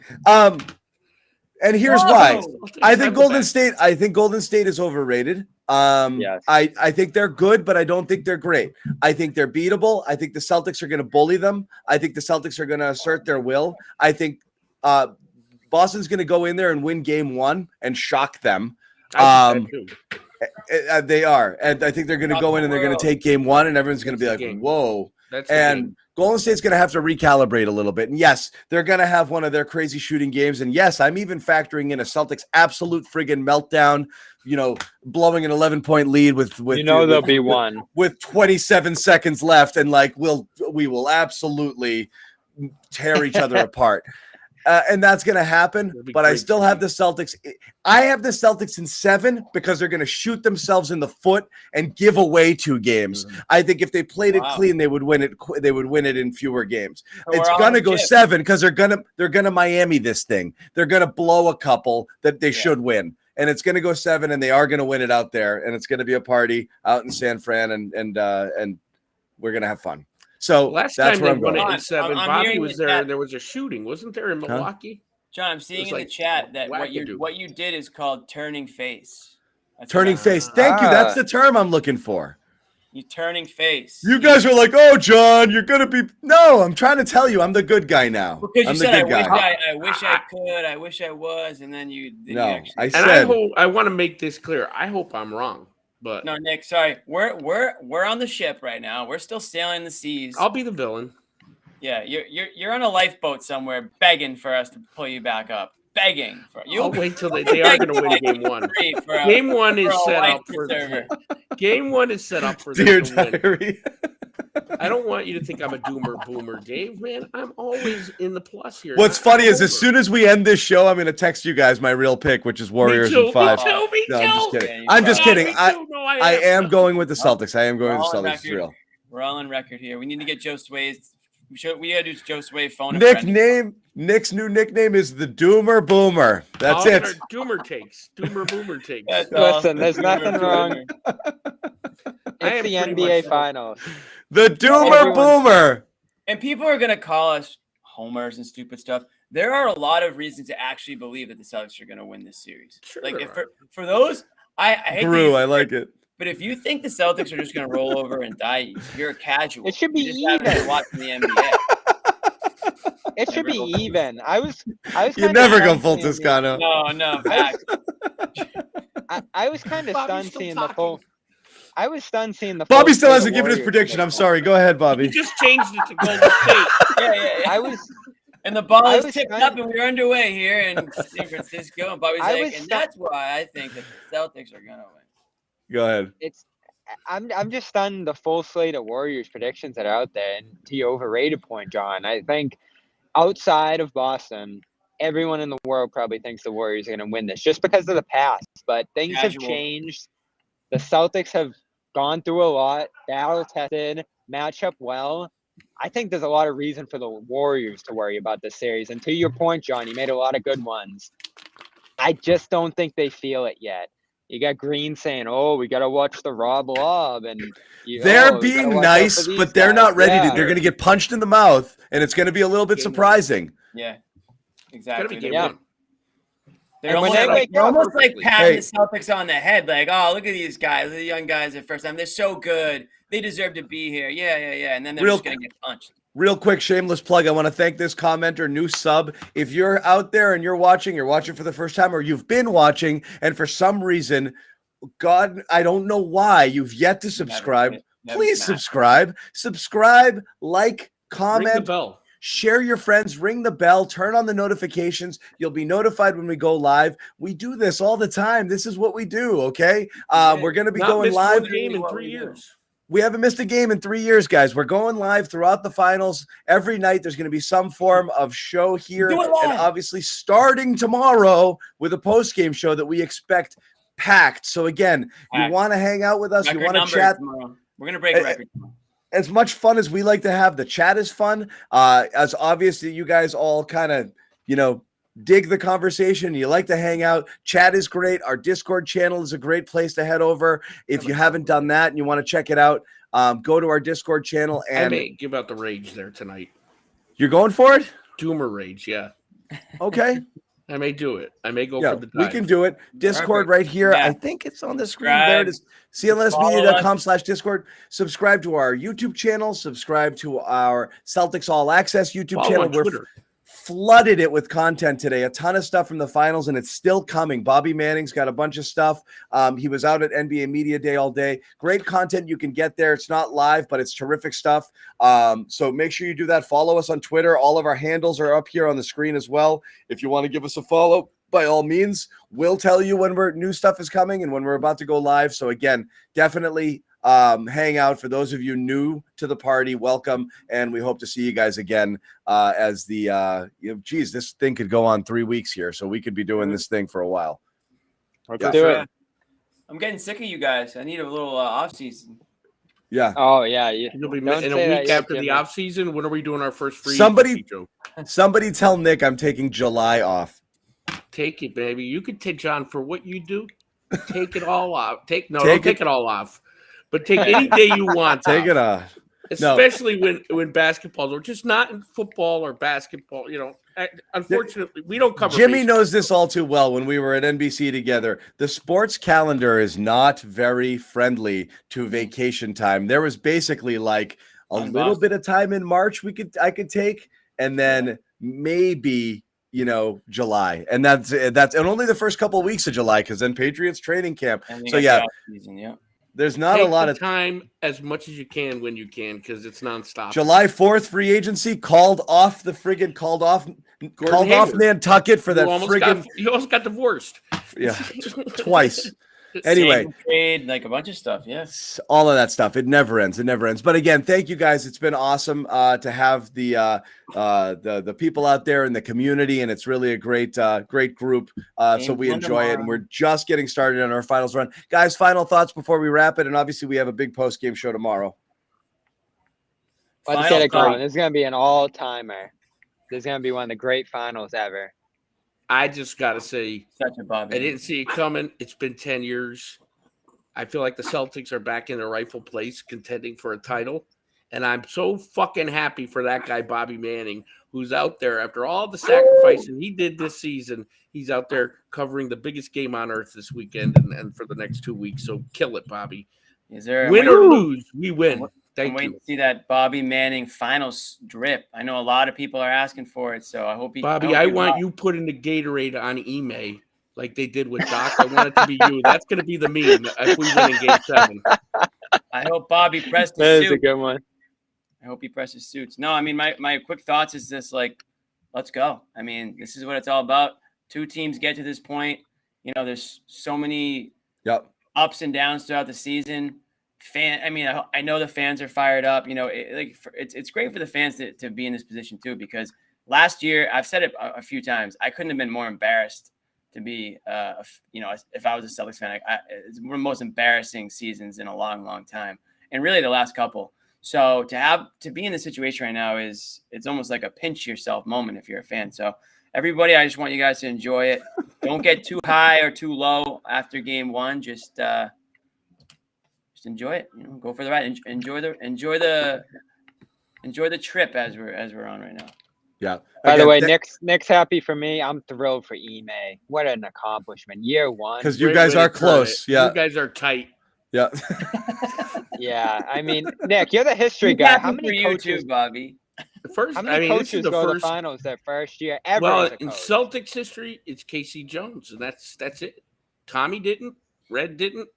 And here's Whoa. why. Celtics I have think the Golden best. State. I think Golden State is overrated. Yes. I think they're good, but I don't think they're great. I think they're beatable. I think the Celtics are going to bully them. I think the Celtics are going to assert their will. I think Boston's going to go in there and win game 1 and shock them. I think that too. They are, and I think they're going to go in and they're going to take game 1, and everyone's going to be That's the like, game. "Whoa!" That's the And game. Golden State's going to have to recalibrate a little bit. And yes, they're going to have one of their crazy shooting games. And yes, I'm even factoring in a Celtics absolute friggin' meltdown, blowing an 11-point lead with there'll be one. with 27 seconds left. And like, we will absolutely tear each other apart. And that's going to happen. It'll be But I great still for have me. the Celtics. I have the Celtics in 7 because they're going to shoot themselves in the foot and give away 2 games. I think if they played it Wow. clean, they would win it. They would win it in fewer games. So It's we're all gonna on go chip. 7 because they're gonna Miami this thing. They're gonna blow a couple that they should win, and it's gonna go 7, and they are gonna win it out there, and it's gonna be a party out in San Fran, and we're gonna have fun. So Last that's time where they I'm won going. it in 7, I'm Bobby hearing was that- there, and there was a shooting. Wasn't there in Milwaukee? John, I'm seeing was in like the chat that wackadoo. what you did is called turning face. That's Turning what I- face. Thank you. That's Ah. the term I'm looking for. You turning face. You guys are like, oh, John, you're gonna be. No, I'm trying to tell you, I'm the good guy now. because you I'm the said I good wish guy. I wish I could, I wish I was, and then you No, actually, I And said. I want to make this clear. I hope I'm wrong, but no, Nick, sorry. We're on the ship right now. We're still sailing the seas. I'll be the villain. Yeah, you're on a lifeboat somewhere begging for us to pull you back up. Begging for you. I'll wait till they are going to win game 1. Game 1 is set up for game 1 is set up for them Dear to win. diary. I don't want you to think I'm a doomer boomer, Dave. Man, I'm always in the plus here. What's funny is as Over. soon as we end this show, I'm going to text you guys my real pick, which is Warriors Me too, in 5. Me too, me No, I'm just too. kidding. Yeah, I'm just Yeah, kidding. me I too. No, I am going with the Celtics. I am going with the We're all on Celtics. It's record. real. We're all on record here. We need to get Joe Sway's. We gotta do Joe Sway phone. a friend. Nick's new nickname is the Doomer Boomer. That's All it. our Doomer takes. Doomer boomer takes. That's Listen, awesome. there's nothing wrong. I It's am the pretty NBA much- Finals. The Doomer Everyone- Boomer. And people are gonna call us homers and stupid stuff. There are a lot of reasons to actually believe that the Celtics are gonna win this series. Sure Like there if are. for those, I hate to Brew, use I the like word, it. But if you think the Celtics are just gonna roll over and die, you're a casual. It should be You just haven't been even. watching the NBA. It should be even. I was You kinda never go stunned full seeing the- Toscano. No, facts. I was kind of Bobby's stunned still seeing talking. the full. I was stunned seeing the. Bobby full still slate hasn't of given his Warriors prediction. I'm predictions. sorry. Go ahead, He Bobby. just changed it to Golden State. Yeah. I was. And the ball I is was tipped kind up, of- and we're underway here in San Francisco. And Bobby's I like, was and stu- that's why I think that the Celtics are gonna win. Go ahead. It's. I'm just stunned the full slate of Warriors predictions that are out there. And to your overrated point, John, I think outside of Boston everyone in the world probably thinks the Warriors are going to win this just because of the past. But things have Casual. changed. The Celtics have gone through a lot, battle-tested, match up well. I think there's a lot of reason for the Warriors to worry about this series. And to your point, John, you made a lot of good ones. I just don't think they feel it yet. You got Green saying, "Oh, we got to watch the Rob Lob," and They're we gotta being watch out for nice, these but they're guys." not ready to. Yeah. They're going to get punched in the mouth, and it's going to be a little bit Game surprising. Yeah, Gotta exactly. be game Yeah. one. They're And when almost they like, wake they're up almost like perfectly. patting Hey. the Celtics on the head, like, "Oh, look at these guys, the young guys at first time. They're so good. They deserve to be here." Yeah. And then they're Real just gonna get punched. Real quick, shameless plug. I want to thank this commenter, new sub. If you're out there and you're watching for the first time, or you've been watching, and for some reason, God, I don't know why, you've yet to subscribe. Please subscribe, like, Ring the comment, bell. share your friends, ring the bell, turn on the notifications. You'll be notified when we go live. We do this all the time. This is what we do. Okay. We're going to be Not going missed live. one game in What 3 we do. years. We haven't missed a game in 3 years, guys. We're going live throughout the finals. Every night there's going to be some form of show here. Do it And live. obviously starting tomorrow with a post-game show that we expect packed. So again, you Packed. want to hang out with us, you Record want to numbers chat. tomorrow. We're gonna break a record tomorrow. As much fun as we like to have, the chat is fun. As obvious that you guys all kind of, dig the conversation. You like to hang out. Chat is great. Our Discord channel is a great place to head over. If you haven't done that and you want to check it out, go to our Discord channel. I And may give out the rage there tonight. you're going for it? Doomer rage, yeah. Okay. I may do it. I may go Yeah, for the dive. we can do it. Discord Perfect. right here. Yeah. I think it's on the screen. There it is. CLNSmedia.com/Discord. Subscribe to our YouTube channel. Subscribe to our Celtics All Access YouTube Follow channel. on We're Twitter. flooded it with content today. A ton of stuff from the finals, and it's still coming. Bobby Manning's got a bunch of stuff. He was out at NBA Media Day all day. Great content you can get there. It's not live, but it's terrific stuff. So make sure you do that. Follow us on Twitter. All of our handles are up here on the screen as well. If you want to give us a follow, by all means, we'll tell you when new stuff is coming and when we're about to go live. So again, definitely hang out. For those of you new to the party, welcome, and we hope to see you guys again as the this thing could go on 3 weeks here, so we could be doing this thing for a while. Let's Yeah. do it. I'm getting sick of you guys. I need a little off season. Yeah. Oh yeah, You'll be Don't in a say that week yet, after the Jimmy. off season. When are we doing our first free Somebody- agency show? Somebody tell Nick I'm taking July off. Take it, baby. You could take John for what you do. Take it all off. Don't Take take it all off. But take any day you want. Take it off. No. Especially when basketball, or just not in football or basketball. Unfortunately, we don't cover. Jimmy baseball. knows this all too well. When we were at NBC together, the sports calendar is not very friendly to vacation time. There was basically like a I'm little lost. bit of time in March I could take, and then maybe July, and that's and only the first couple of weeks of July, because then Patriots training camp. And we So got yeah, the off season, yeah. there's not Take a lot the of time as much as you can when you can, because it's nonstop. July 4th free agency called off Hayward. Nantucket for that you almost got divorced. yeah twice. Anyway, Same trade, like a bunch of stuff. Yes. all of that stuff. It never ends. But again, thank you guys. It's been awesome to have the people out there in the community, and it's really a great group. So we enjoy it, and we're just getting started on our finals run. Guys, final thoughts before we wrap it, and obviously we have a big post game show tomorrow. Let's Final get it thought. going. This is gonna be an all-timer. This is gonna be one of the great finals ever. I just got to say, Such a Bobby. I didn't see it coming. It's been 10 years. I feel like the Celtics are back in their rightful place, contending for a title. And I'm so fucking happy for that guy, Bobby Manning, who's out there after all the sacrificing he did this season. He's out there covering the biggest game on earth this weekend and for the next 2 weeks. So kill it, Bobby. Is there Win or lose, we win. I'm Thank waiting you. to see that Bobby Manning finals drip. I know a lot of people are asking for it, so I hope he. Bobby, hope I he want drops. you putting the Gatorade on Ime like they did with Doc. I want it to be you. That's going to be the meme if we win in Game 7. I hope Bobby pressed That his is a suit. good one. I hope he presses suits. No, I mean my quick thoughts is this: like, let's go. I mean, this is what it's all about. Two teams get to this point. There's so many ups and downs throughout the season. I know the fans are fired up. It's great for the fans to be in this position too, because last year, I've said it a few times, I couldn't have been more embarrassed to be, if I was a Celtics fan. It's one of the most embarrassing seasons in a long, long time, and really the last couple. So to be in this situation right now it's almost like a pinch yourself moment if you're a fan. So everybody, I just want you guys to enjoy it. Don't get too high or too low after game one. Just enjoy it. Go for the ride. Enjoy the trip as we're on right now. Yeah. By the way, Nick's happy for me. I'm thrilled for Ime. What an accomplishment. Year one. Because you guys are close. Yeah. You guys are tight. Yeah. Yeah. I mean, Nick, you're the history guy. How many for coaches, you too, Bobby? how many coaches go to the finals their first year ever? Well, as a in coach? Celtics history, it's Casey Jones, and that's it. Tommy didn't. Red didn't.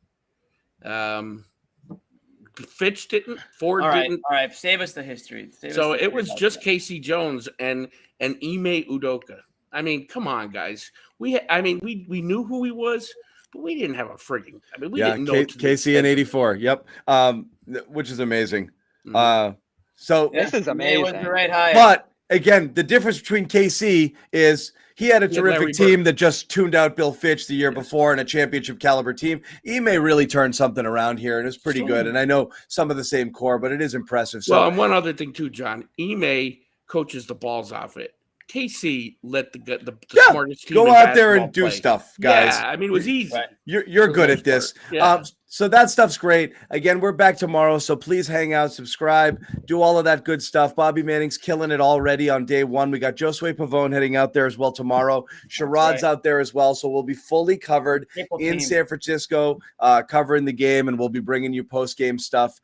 Fitch didn't. Ford didn't. All right. Save us the history. It was just Casey Jones and Ime Udoka. I mean, come on, guys. We knew who he was, but we didn't have a frigging. I mean, we didn't know Casey in '84. Yep. Which is amazing. Mhm. So this is It amazing. was the right hire. but again, the difference between KC is he had a terrific team that just tuned out Bill Fitch the year before and a championship caliber team. Ime really turned something around here, and it's pretty good. And I know some of the same core, but it is impressive. So, well, and one other thing too, John. Ime coaches the balls off it. KC let the smartest team go in out there and basketball do play. stuff, guys. Yeah, I mean, it was easy. Right. You're good at this. Yeah. So that stuff's great. Again, we're back tomorrow, so please hang out, subscribe, do all of that good stuff. Bobby Manning's killing it already on day one. We got Josue Pavone heading out there as well tomorrow. Sharad's out there as well, so we'll be fully covered in San Francisco, covering the game, and we'll be bringing you post-game stuff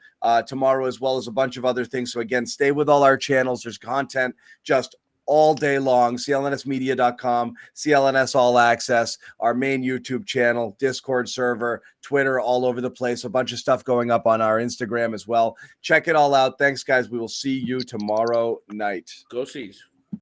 tomorrow as well as a bunch of other things. So again, stay with all our channels. There's content just all day long. CLNSmedia.com, CLNS All Access, our main YouTube channel, Discord server, Twitter, all over the place. A bunch of stuff going up on our Instagram as well. Check it all out. Thanks, guys. We will see you tomorrow night. Go Seas.